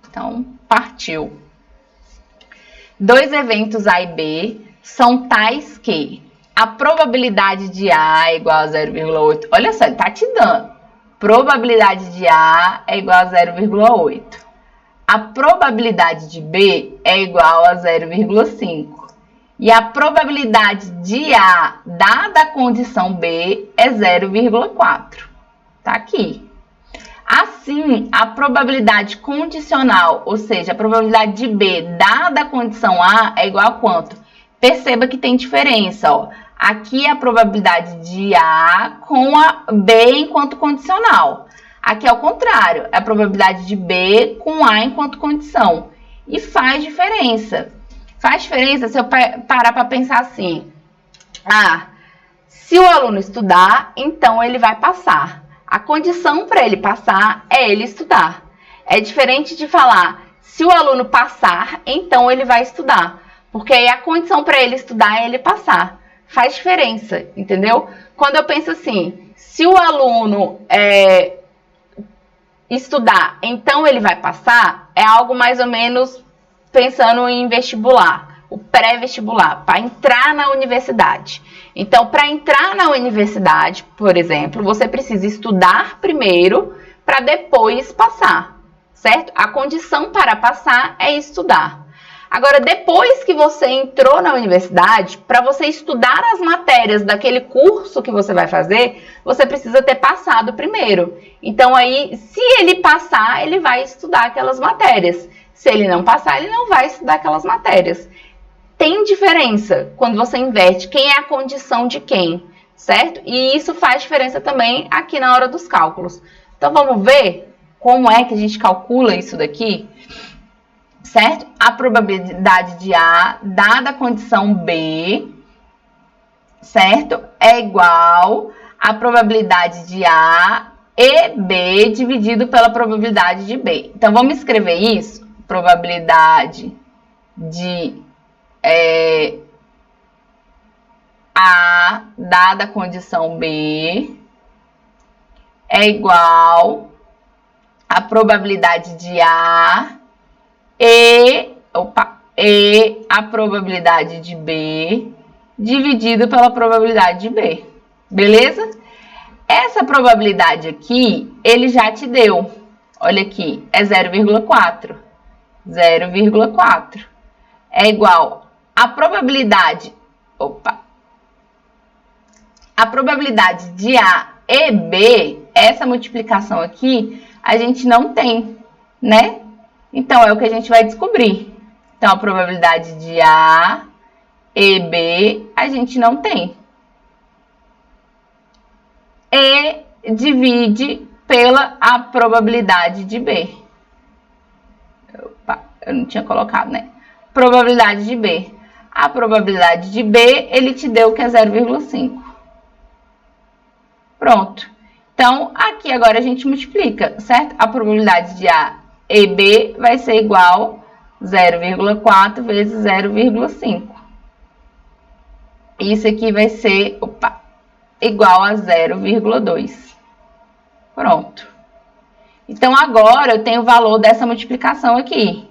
Então, partiu. Dois eventos A e B são tais que a probabilidade de A é igual a 0,8. Olha só, ele está te dando. Probabilidade de A é igual a 0,8. A probabilidade de B é igual a 0,5. E a probabilidade de A, dada a condição B, é 0,4. Tá aqui. Assim, a probabilidade condicional, ou seja, a probabilidade de B dada a condição A é igual a quanto? Perceba que tem diferença, ó. Aqui é a probabilidade de A com a B enquanto condicional. Aqui é o contrário, é a probabilidade de B com A enquanto condição. E faz diferença. Faz diferença se eu parar para pensar assim. Se o aluno estudar, então ele vai passar. A condição para ele passar é ele estudar. É diferente de falar, se o aluno passar, então ele vai estudar. Porque aí a condição para ele estudar é ele passar. Faz diferença, entendeu? Quando eu penso assim, se o aluno estudar, então ele vai passar, é algo mais ou menos pensando em vestibular, o pré-vestibular, para entrar na universidade. Então, para entrar na universidade, por exemplo, você precisa estudar primeiro para depois passar, certo? A condição para passar é estudar. Agora, depois que você entrou na universidade, para você estudar as matérias daquele curso que você vai fazer, você precisa ter passado primeiro. Então, aí, se ele passar, ele vai estudar aquelas matérias. Se ele não passar, ele não vai estudar aquelas matérias. Tem diferença quando você inverte quem é a condição de quem, certo? E isso faz diferença também aqui na hora dos cálculos. Então, vamos ver como é que a gente calcula isso daqui? certo? A probabilidade de A, dada a condição B, certo? É igual a probabilidade de A e B dividido pela probabilidade de B. Então, vamos escrever isso? Probabilidade de A, dada a condição B, é igual a probabilidade de A e a probabilidade de B dividido pela probabilidade de B. Beleza? Essa probabilidade aqui, ele já te deu. Olha aqui, é 0,4. 0,4 é igual a probabilidade... A probabilidade de A e B, essa multiplicação aqui, a gente não tem, né? Então, é o que a gente vai descobrir. Então, a probabilidade de A e B, a gente não tem. E divide pela a probabilidade de B. Eu não tinha colocado, né? Probabilidade de B. A probabilidade de B, ele te deu que é 0,5. Pronto. Então, aqui agora a gente multiplica, certo? A probabilidade de A e B vai ser igual a 0,4 vezes 0,5. Isso aqui vai ser igual a 0,2. Pronto. Então, agora eu tenho o valor dessa multiplicação aqui,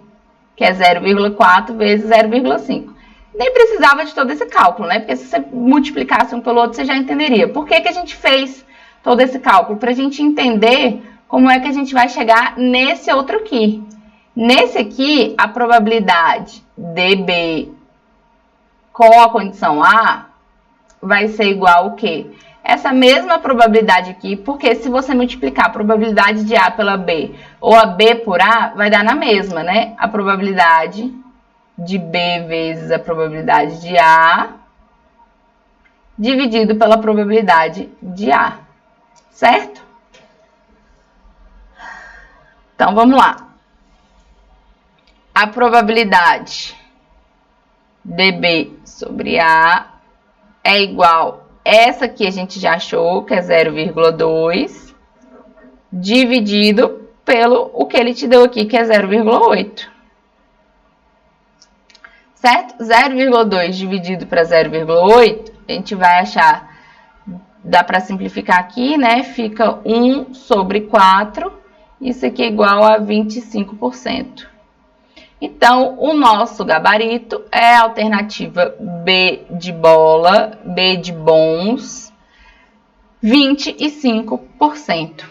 que é 0,4 vezes 0,5. Nem precisava de todo esse cálculo, né? Porque se você multiplicasse um pelo outro, você já entenderia. Por que que a gente fez todo esse cálculo? Para a gente entender como é que a gente vai chegar nesse outro aqui. Nesse aqui, a probabilidade de B com a condição A vai ser igual ao quê? Essa mesma probabilidade aqui, porque se você multiplicar a probabilidade de A pela B ou a B por A, vai dar na mesma, né? A probabilidade de B vezes a probabilidade de A dividido pela probabilidade de A, certo? Então, vamos lá. A probabilidade de B sobre A é igual, essa aqui a gente já achou, que é 0,2, dividido pelo o que ele te deu aqui, que é 0,8. Certo? 0,2 dividido para 0,8, a gente vai achar, dá para simplificar aqui, né? Fica 1 sobre 4, isso aqui é igual a 25%. Então, o nosso gabarito é a alternativa B de bola, B de bons, 25%.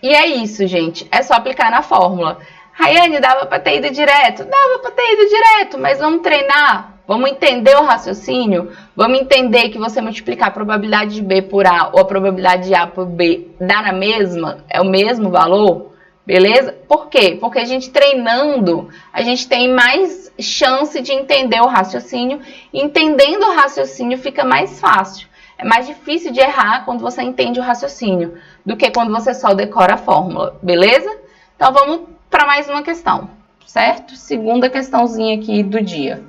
E é isso, gente. É só aplicar na fórmula. Rayane, dava para ter ido direto? Dava para ter ido direto, mas vamos treinar? Vamos entender o raciocínio? Vamos entender que você multiplicar a probabilidade de B por A ou a probabilidade de A por B dá na mesma? É o mesmo valor? Beleza? Por quê? Porque a gente treinando, a gente tem mais chance de entender o raciocínio. E entendendo o raciocínio fica mais fácil. É mais difícil de errar quando você entende o raciocínio do que quando você só decora a fórmula. Beleza? Então, vamos para mais uma questão, certo? Segunda questãozinha aqui do dia.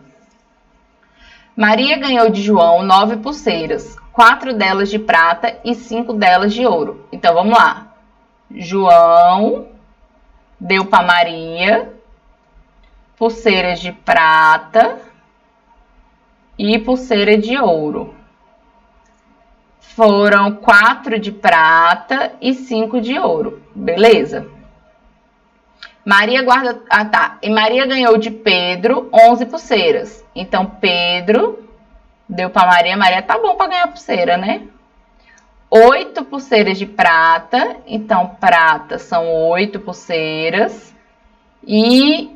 Maria ganhou de João 9 pulseiras, 4 delas de prata e 5 delas de ouro. Então, vamos lá. João deu para Maria pulseiras de prata e pulseira de ouro. Foram 4 de prata e 5 de ouro. Beleza? Maria guarda... Ah, tá. E Maria ganhou de Pedro 11 pulseiras. Então, Pedro deu para Maria. Maria tá bom para ganhar pulseira, né? 8 pulseiras de prata. Então, prata são 8 pulseiras. E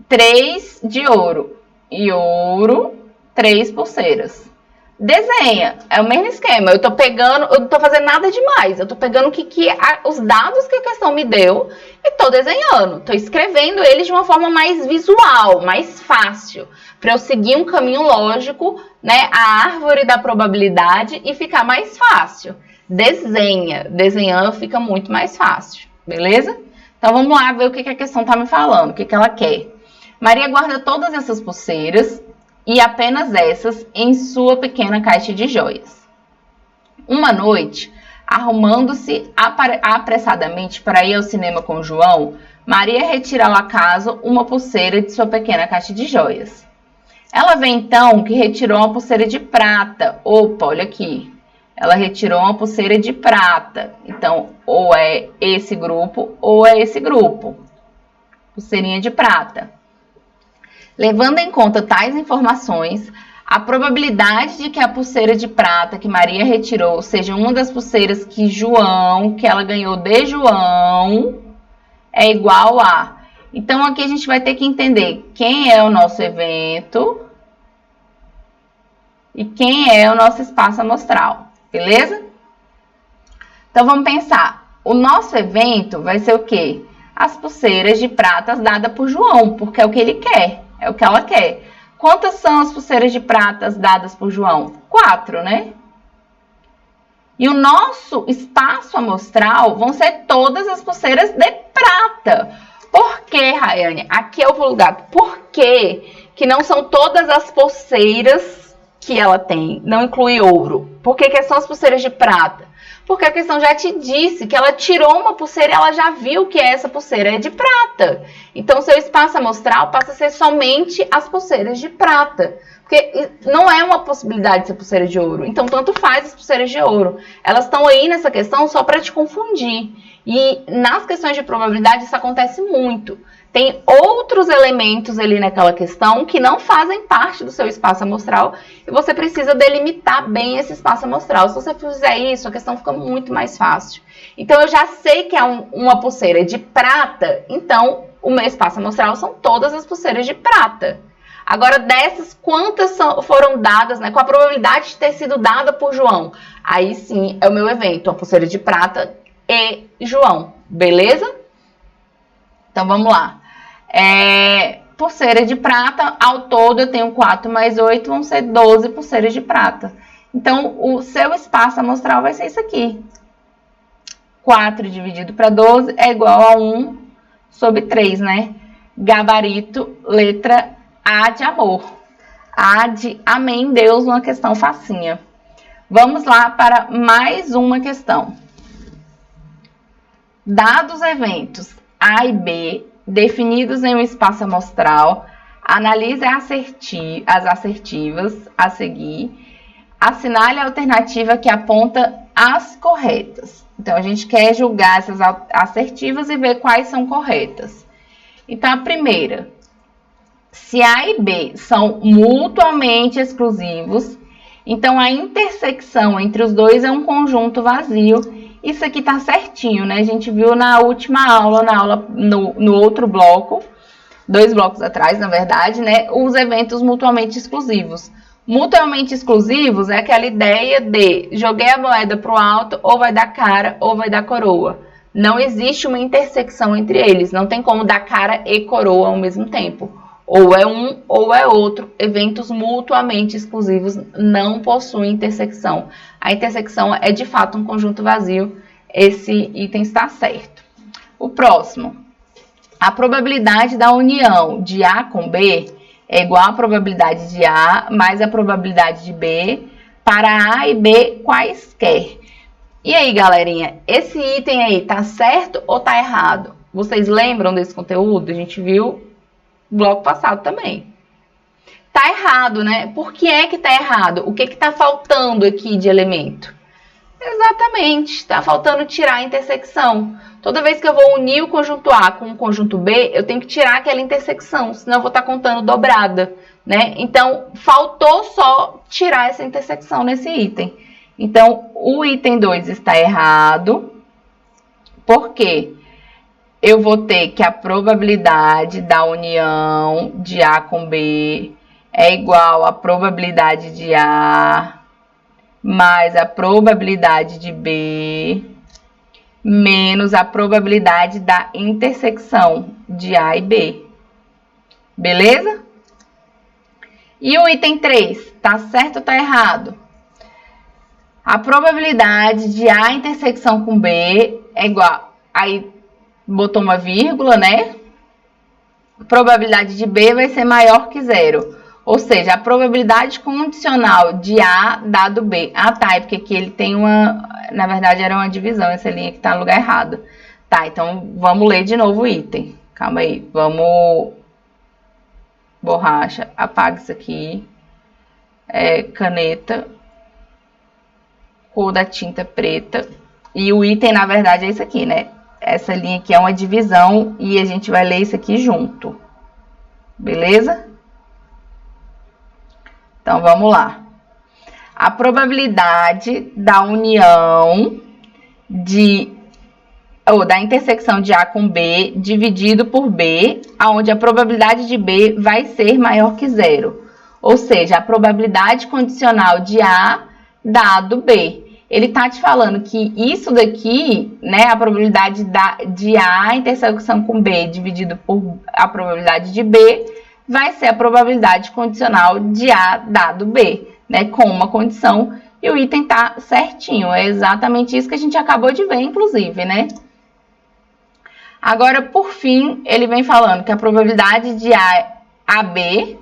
3 de ouro. E ouro, 3 pulseiras. Desenha, é o mesmo esquema. Eu não tô fazendo nada demais. Eu tô pegando os dados que a questão me deu e tô desenhando. Tô escrevendo eles de uma forma mais visual, mais fácil, para eu seguir um caminho lógico, né? A árvore da probabilidade e ficar mais fácil. Desenha, desenhando fica muito mais fácil, beleza? Então vamos lá ver o que a questão tá me falando, o que ela quer. Maria guarda todas essas pulseiras e apenas essas em sua pequena caixa de joias. Uma noite, arrumando-se apressadamente para ir ao cinema com João, Maria retira ao acaso uma pulseira de sua pequena caixa de joias. Ela vê então que retirou uma pulseira de prata. Opa, olha aqui. Ela retirou uma pulseira de prata. Então, ou é esse grupo ou é esse grupo. Pulseirinha de prata. Levando em conta tais informações, a probabilidade de que a pulseira de prata que Maria retirou seja uma das pulseiras que ela ganhou de João, é igual a... Então, aqui a gente vai ter que entender quem é o nosso evento e quem é o nosso espaço amostral, beleza? Então, vamos pensar. O nosso evento vai ser o quê? As pulseiras de pratas dadas por João, porque é o que ele quer, é o que ela quer. Quantas são as pulseiras de pratas dadas por João? 4, né? E o nosso espaço amostral vão ser todas as pulseiras de prata. Por que, Rayane? Aqui é o vulgado. Por que não são todas as pulseiras que ela tem? Não inclui ouro. Por que são as pulseiras de prata? Porque a questão já te disse que ela tirou uma pulseira e ela já viu que essa pulseira é de prata. Então, seu espaço amostral passa a ser somente as pulseiras de prata. Porque não é uma possibilidade de ser pulseira de ouro. Então, tanto faz as pulseiras de ouro. Elas estão aí nessa questão só para te confundir. E nas questões de probabilidade isso acontece muito. Tem outros elementos ali naquela questão que não fazem parte do seu espaço amostral e você precisa delimitar bem esse espaço amostral. Se você fizer isso, a questão fica muito mais fácil. Então, eu já sei que é uma pulseira de prata, então o meu espaço amostral são todas as pulseiras de prata. Agora, dessas, quantas foram dadas, né? Com a probabilidade de ter sido dada por João? Aí sim é o meu evento, a pulseira de prata e João, beleza? Então, vamos lá. Pulseira de prata, ao todo eu tenho 4 mais 8, vão ser 12 pulseiras de prata. Então, o seu espaço amostral vai ser isso aqui. 4 dividido para 12 é igual a 1 sobre 3, né? Gabarito, letra A de amor. A de amém, Deus, uma questão facinha. Vamos lá para mais uma questão. Dados eventos A e B, definidos em um espaço amostral, analise as assertivas a seguir, assinale a alternativa que aponta as corretas. Então, a gente quer julgar essas assertivas e ver quais são corretas. Então, a primeira, se A e B são mutuamente exclusivos, então a intersecção entre os dois é um conjunto vazio. Isso aqui tá certinho, né? A gente viu na última aula, no outro bloco, 2 blocos atrás, na verdade, né? Os eventos mutuamente exclusivos. Mutuamente exclusivos é aquela ideia de joguei a moeda pro alto, ou vai dar cara, ou vai dar coroa. Não existe uma intersecção entre eles, não tem como dar cara e coroa ao mesmo tempo. Ou é um ou é outro. Eventos mutuamente exclusivos não possuem intersecção. A intersecção é de fato um conjunto vazio. Esse item está certo. O próximo. A probabilidade da união de A com B é igual à probabilidade de A mais a probabilidade de B para A e B quaisquer. E aí, galerinha, esse item aí tá certo ou tá errado? Vocês lembram desse conteúdo? A gente viu no bloco passado também. Tá errado, né? Por que é que tá errado? O que que tá faltando aqui de elemento? Exatamente, tá faltando tirar a intersecção. Toda vez que eu vou unir o conjunto A com o conjunto B, eu tenho que tirar aquela intersecção, senão eu vou estar contando dobrada, né? Então, faltou só tirar essa intersecção nesse item. Então, o item 2 está errado. Por quê? Eu vou ter que a probabilidade da união de A com B é igual à probabilidade de A mais a probabilidade de B menos a probabilidade da intersecção de A e B. Beleza? E o item 3, tá certo ou tá errado? A probabilidade de A intersecção com B é igual... Aí, botou uma vírgula, né? a probabilidade de B vai ser maior que zero. Ou seja, a probabilidade condicional de A dado B. Ah, tá, é porque aqui ele tem uma... Na verdade, era uma divisão, essa linha aqui tá no lugar errado. Tá, então vamos ler de novo o item. Calma aí, vamos... Borracha, apaga isso aqui. Caneta. Cor da tinta preta. E o item, na verdade, é isso aqui, né? Essa linha aqui é uma divisão e a gente vai ler isso aqui junto. Beleza? Então, vamos lá. A probabilidade da união da intersecção de A com B dividido por B, onde a probabilidade de B vai ser maior que zero. Ou seja, a probabilidade condicional de A dado B. Ele tá te falando que isso daqui, né, a probabilidade de A intersecção com B dividido por a probabilidade de B, vai ser a probabilidade condicional de A dado B, né, com uma condição, e o item tá certinho. É exatamente isso que a gente acabou de ver, inclusive, né? Agora, por fim, ele vem falando que a probabilidade de A B,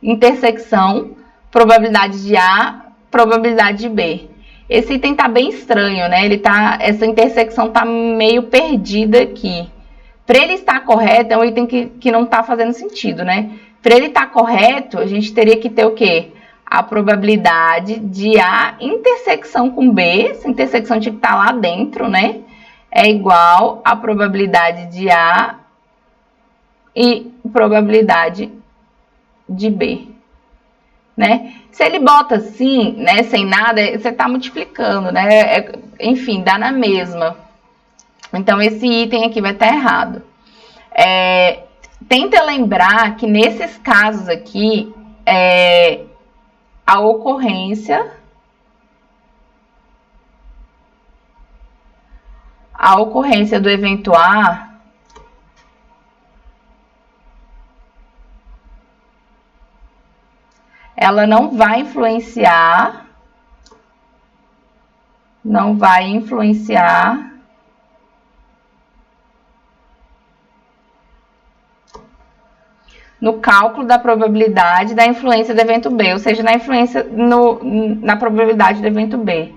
intersecção, probabilidade de A, probabilidade de B. Esse item tá bem estranho, né? Essa intersecção tá meio perdida aqui. Para ele estar correto, é um item que não tá fazendo sentido, né? Para ele estar correto, a gente teria que ter o quê? A probabilidade de A intersecção com B, essa intersecção tinha que estar lá dentro, né? É igual a probabilidade de A e probabilidade de B, né? Se ele bota assim, né, sem nada, você está multiplicando, né? Enfim, dá na mesma. Então, esse item aqui vai estar errado. Tenta lembrar que nesses casos aqui, a ocorrência do evento A ela não vai influenciar no cálculo da probabilidade da influência do evento B, ou seja, na probabilidade do evento B.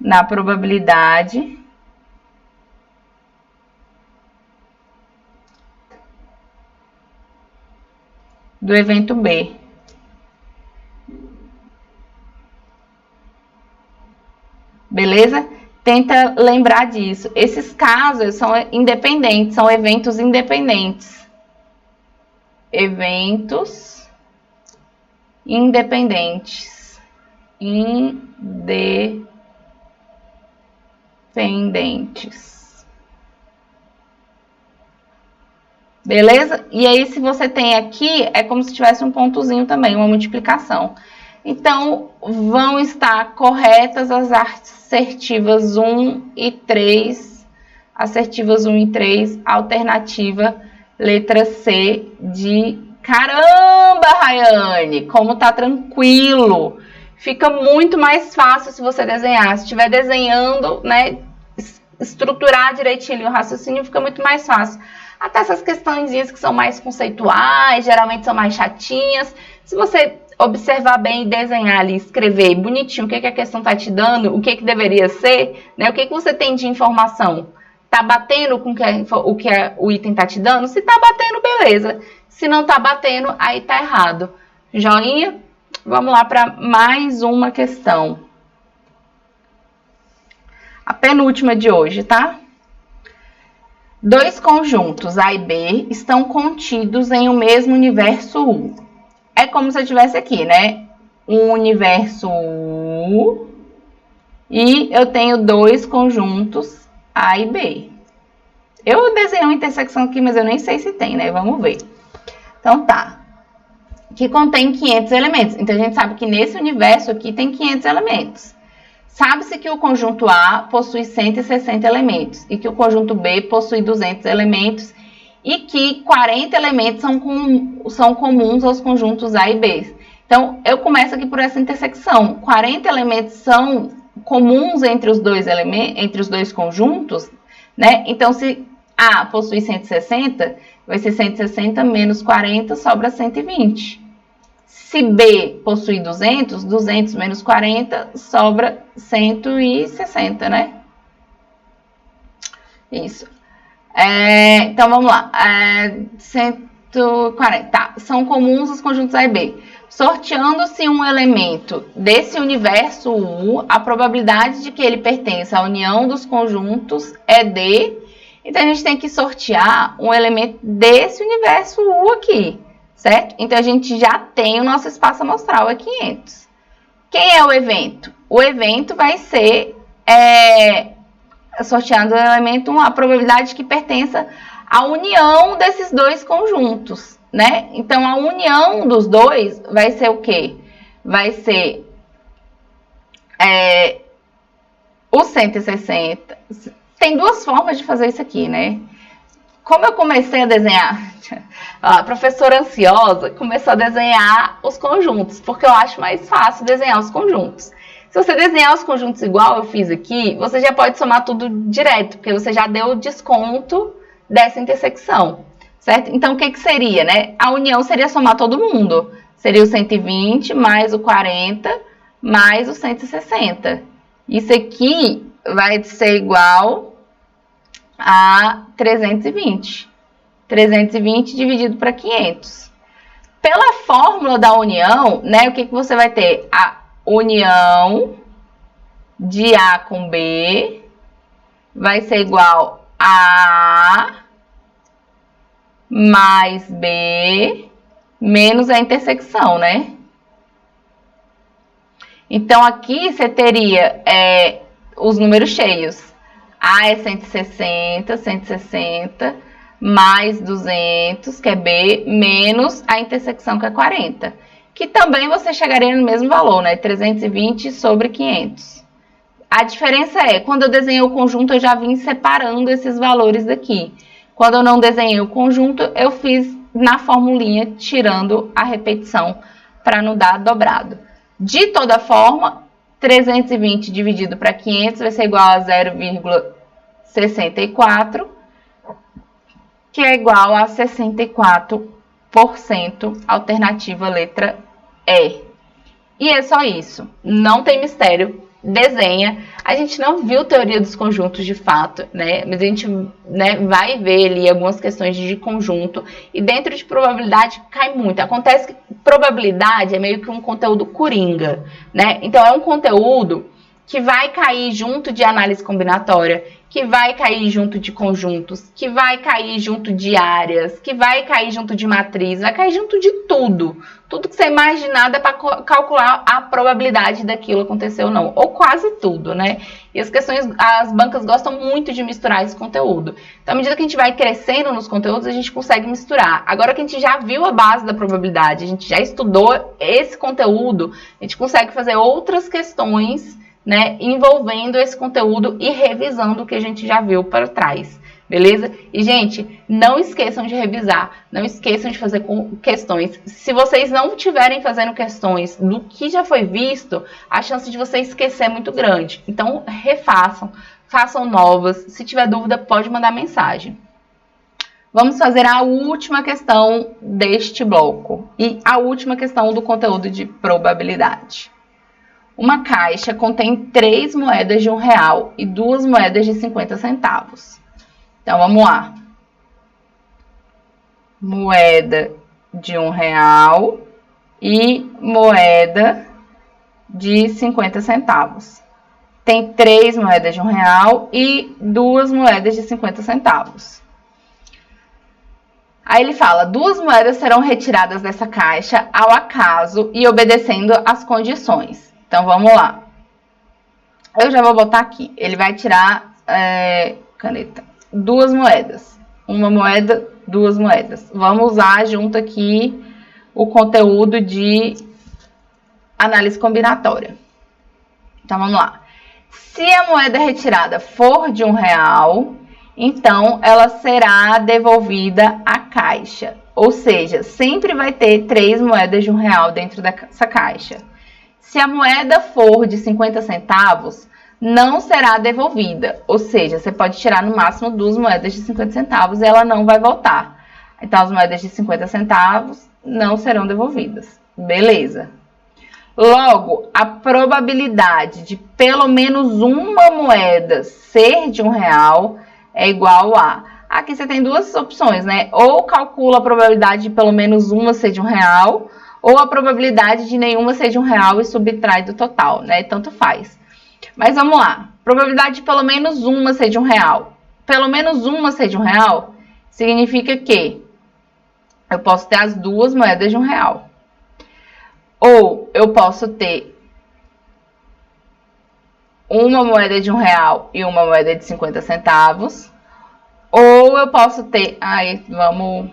Na probabilidade do evento B. Beleza? Tenta lembrar disso. Esses casos são independentes, são eventos independentes. Eventos independentes. Beleza? E aí, se você tem aqui, é como se tivesse um pontozinho também, uma multiplicação. Então, vão estar corretas as assertivas 1 e 3. Assertivas 1 e 3, alternativa letra C de... Caramba, Rayane, como tá tranquilo. Fica muito mais fácil se você desenhar. Se estiver desenhando, né, estruturar direitinho o raciocínio, fica muito mais fácil. Até essas questõezinhas que são mais conceituais, geralmente são mais chatinhas. Se você observar bem e desenhar ali, escrever bonitinho o que a questão está te dando, o que deveria ser, né? O que você tem de informação? Tá batendo com o que o item tá te dando? Se tá batendo, beleza. Se não tá batendo, aí tá errado. Joinha? Vamos lá para mais uma questão. A penúltima de hoje, tá? Dois conjuntos A e B estão contidos em um mesmo universo U. É como se eu tivesse aqui, né? Um universo U e eu tenho dois conjuntos A e B. Eu desenhei uma intersecção aqui, mas eu nem sei se tem, né? Vamos ver. Então tá. Que contém 500 elementos. Então a gente sabe que nesse universo aqui tem 500 elementos. Sabe-se que o conjunto A possui 160 elementos e que o conjunto B possui 200 elementos e que 40 elementos são comuns aos conjuntos A e B. Então, eu começo aqui por essa intersecção. 40 elementos são comuns entre os dois conjuntos, né? Então, se A possui 160, vai ser 160 menos 40, sobra 120. Se B possui 200, 200 menos 40, sobra 160, né? Isso. Então, vamos lá. 140. Tá. São comuns os conjuntos A e B. Sorteando-se um elemento desse universo U, a probabilidade de que ele pertença à união dos conjuntos é D. Então, a gente tem que sortear um elemento desse universo U aqui, certo? Então, a gente já tem o nosso espaço amostral, é 500. Quem é o evento? O evento vai ser, sorteando o elemento 1, a probabilidade que pertença à união desses dois conjuntos, né? Então, a união dos dois vai ser o quê? Vai ser o 160. Tem duas formas de fazer isso aqui, né? Como eu comecei a desenhar, a professora ansiosa começou a desenhar os conjuntos, porque eu acho mais fácil desenhar os conjuntos. Se você desenhar os conjuntos igual eu fiz aqui, você já pode somar tudo direto, porque você já deu o desconto dessa intersecção, certo? Então, o que seria, né? A união seria somar todo mundo. Seria o 120 mais o 40 mais o 160. Isso aqui vai ser igual a 320. 320 dividido para 500. Pela fórmula da união, né, o que você vai ter? A união de A com B vai ser igual a A mais B menos a intersecção, né? Então, aqui você teria os números cheios. A é 160, 160, mais 200, que é B, menos a intersecção, que é 40. Que também você chegaria no mesmo valor, né? 320 sobre 500. A diferença é, quando eu desenhei o conjunto, eu já vim separando esses valores daqui. Quando eu não desenhei o conjunto, eu fiz na formulinha, tirando a repetição, para não dar dobrado. De toda forma, 320 dividido para 500 vai ser igual a 0,64, que é igual a 64%, alternativa letra E. E é só isso, não tem mistério, desenha. A gente não viu teoria dos conjuntos de fato, né? Mas a gente, né, vai ver ali algumas questões de conjunto e dentro de probabilidade cai muito. Acontece que probabilidade é meio que um conteúdo coringa, né? Então é um conteúdo que vai cair junto de análise combinatória, que vai cair junto de conjuntos, que vai cair junto de áreas, que vai cair junto de matriz, vai cair junto de tudo. Tudo que você imaginar é para calcular a probabilidade daquilo acontecer ou não. Ou quase tudo, né? E as bancas gostam muito de misturar esse conteúdo. Então, à medida que a gente vai crescendo nos conteúdos, a gente consegue misturar. Agora que a gente já viu a base da probabilidade, a gente já estudou esse conteúdo, a gente consegue fazer outras questões, né, envolvendo esse conteúdo e revisando o que a gente já viu para trás, beleza? E, gente, não esqueçam de revisar, não esqueçam de fazer questões. Se vocês não estiverem fazendo questões do que já foi visto, a chance de você esquecer é muito grande. Então, refaçam, façam novas. Se tiver dúvida, pode mandar mensagem. Vamos fazer a última questão deste bloco e a última questão do conteúdo de probabilidade. Uma caixa contém 3 moedas de R$1 e 2 moedas de 50 centavos. Então, vamos lá. Moeda de R$1 e moeda de 50 centavos. Tem 3 moedas de R$1 e 2 moedas de 50 centavos. Aí ele fala, 2 moedas serão retiradas dessa caixa ao acaso e obedecendo às condições. Então, vamos lá. Eu já vou botar aqui. Ele vai tirar, caneta, 2 moedas. Uma moeda, 2 moedas. Vamos usar junto aqui o conteúdo de análise combinatória. Então, vamos lá. Se a moeda retirada for de R$1, então ela será devolvida à caixa. Ou seja, sempre vai ter 3 moedas de R$1 dentro dessa caixa. Se a moeda for de 50 centavos, não será devolvida. Ou seja, você pode tirar no máximo 2 moedas de 50 centavos e ela não vai voltar. Então, as moedas de 50 centavos não serão devolvidas. Beleza. Logo, a probabilidade de pelo menos uma moeda ser de R$1 é igual a... Aqui você tem duas opções, né? Ou calcula a probabilidade de pelo menos uma ser de R$1, ou a probabilidade de nenhuma ser de R$1 e subtrai do total, né? Tanto faz. Mas vamos lá. Probabilidade de pelo menos uma ser de R$1. Pelo menos uma ser de R$1 significa que eu posso ter as duas moedas de R$1. Ou eu posso ter uma moeda de R$1 e uma moeda de 50 centavos. Ou eu posso ter... Ai, vamos...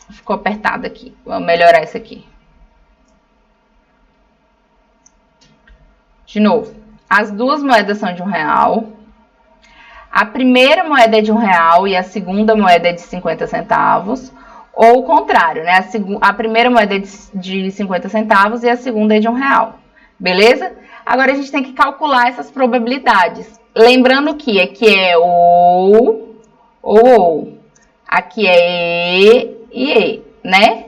Ficou apertado aqui. Vamos melhorar isso aqui. De novo. As duas moedas são de R$1. A primeira moeda é de R$1 e a segunda moeda é de 50 centavos. Ou o contrário, né? A primeira moeda é de 50 centavos e a segunda é de R$1. Beleza? Agora a gente tem que calcular essas probabilidades. Lembrando que aqui é ou. Aqui é e, né?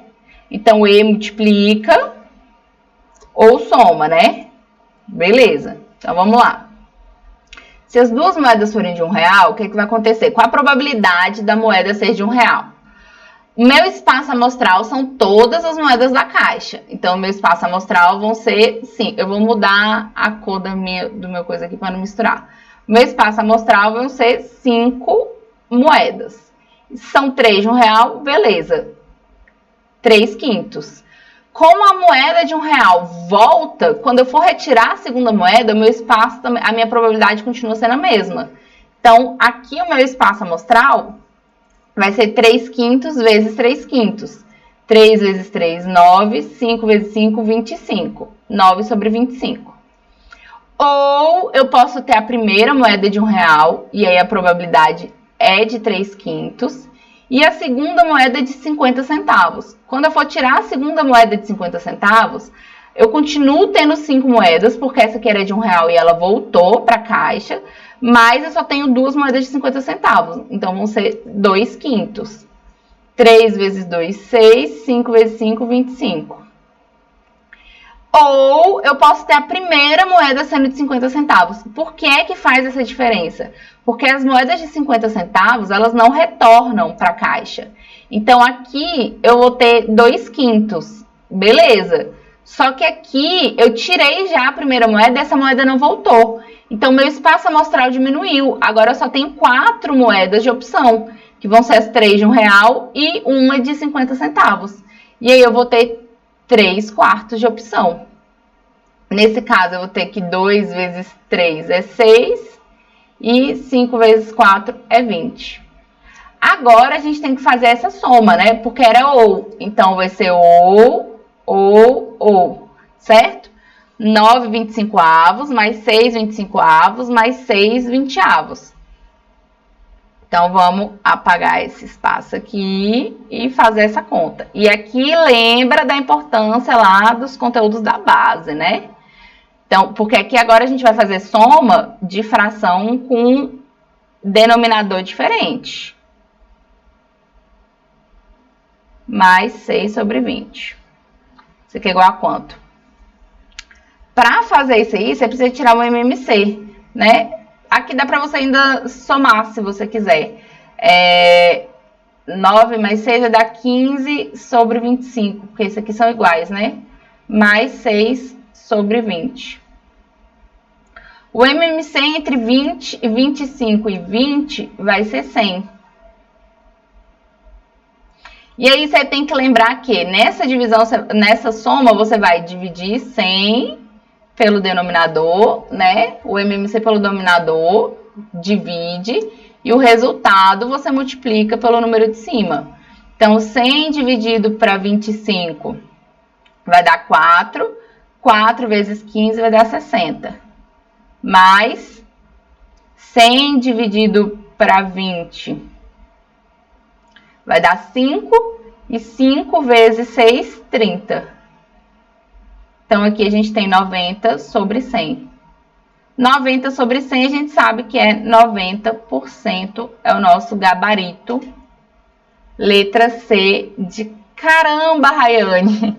Então, E multiplica ou soma, né? Beleza. Então, vamos lá. Se as duas moedas forem de R$1, o que vai acontecer? Qual a probabilidade da moeda ser de R$1? O meu espaço amostral são todas as moedas da caixa. Então, o meu espaço amostral vão ser... Sim, eu vou mudar a cor do meu coisa aqui para não misturar. O meu espaço amostral vão ser 5 moedas. São 3 de R$1, beleza. 3/5. Como a moeda de R$1 volta, quando eu for retirar a segunda moeda, o meu espaço, a minha probabilidade continua sendo a mesma. Então, aqui o meu espaço amostral vai ser 3/5 vezes 3/5. 3 vezes 3, 9. 5 vezes 5, 25. 9 sobre 25. Ou eu posso ter a primeira moeda de R$1, e aí a probabilidade é de 3/5. E a segunda moeda de 50 centavos. Quando eu for tirar a segunda moeda de 50 centavos, eu continuo tendo 5 moedas, porque essa aqui era de R$1 e ela voltou para a caixa, mas eu só tenho duas moedas de 50 centavos. Então, vão ser 2/5. 3 vezes 2, 6. 5 vezes 5, 25. Ou eu posso ter a primeira moeda sendo de 50 centavos. Por que é que faz essa diferença? Porque as moedas de 50 centavos, elas não retornam para a caixa. Então, aqui eu vou ter 2/5. Beleza. Só que aqui eu tirei já a primeira moeda e essa moeda não voltou. Então, meu espaço amostral diminuiu. Agora, eu só tenho 4 moedas de opção, que vão ser as 3 de R$1 e uma de 50 centavos. E aí, eu vou ter 3/4 de opção. Nesse caso, eu vou ter que 2 vezes 3 é 6 e 5 vezes 4 é 20. Agora, a gente tem que fazer essa soma, né? Porque era ou. Então, vai ser ou, certo? 9 25avos, mais 6 25avos, mais 6 20avos. Então, vamos apagar esse espaço aqui e fazer essa conta. E aqui lembra da importância lá dos conteúdos da base, né? Então, porque aqui agora a gente vai fazer soma de fração com denominador diferente. Mais 6 sobre 20. Isso aqui é igual a quanto? Para fazer isso aí, você precisa tirar o MMC, né? Aqui dá para você ainda somar, se você quiser. 9 mais 6 vai dar 15 sobre 25, porque isso aqui são iguais, né? Mais 6 sobre 20. O MMC entre 25 e 20 vai ser 100. E aí você tem que lembrar que nessa divisão, nessa soma, você vai dividir 100 pelo denominador, né? O MMC pelo denominador, divide, e o resultado você multiplica pelo número de cima. Então, 100 dividido para 25 vai dar 4. 4 vezes 15 vai dar 60. Mais 100 dividido para 20 vai dar 5. E 5 vezes 6, 30. Então, aqui a gente tem 90 sobre 100. 90 sobre 100 a gente sabe que é 90% é o nosso gabarito Letra C de caramba, Rayane.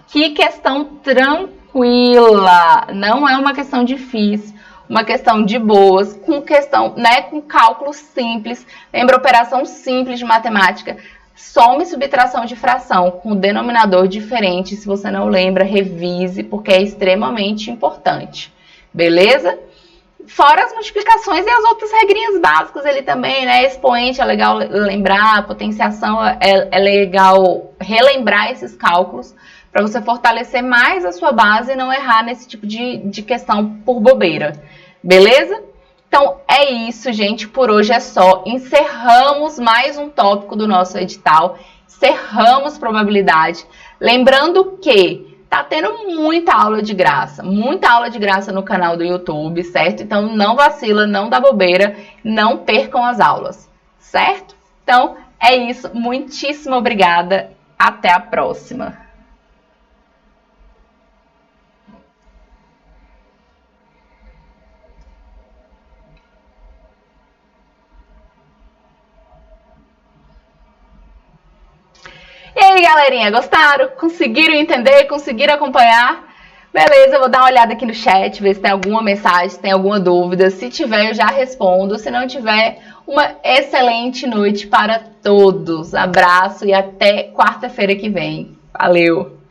Que questão tranquila. Não é uma questão difícil, uma questão de boas, com questão, né, com cálculo simples. Lembra operação simples de matemática? Soma e subtração de fração com denominador diferente. Se você não lembra, revise, porque é extremamente importante. Beleza? Fora as multiplicações e as outras regrinhas básicas ali também, né? Expoente é legal lembrar, potenciação é legal relembrar esses cálculos para você fortalecer mais a sua base e não errar nesse tipo de questão por bobeira. Beleza? Então é isso, gente. Por hoje é só. Encerramos mais um tópico do nosso edital. Encerramos probabilidade. Lembrando que tá tendo muita aula de graça no canal do YouTube, certo? Então não vacila, não dá bobeira, não percam as aulas, certo? Então é isso, muitíssimo obrigada, até a próxima. E aí, galerinha, gostaram? Conseguiram entender? Conseguiram acompanhar? Beleza, eu vou dar uma olhada aqui no chat, ver se tem alguma mensagem, se tem alguma dúvida. Se tiver, eu já respondo. Se não tiver, uma excelente noite para todos. Abraço e até quarta-feira que vem. Valeu!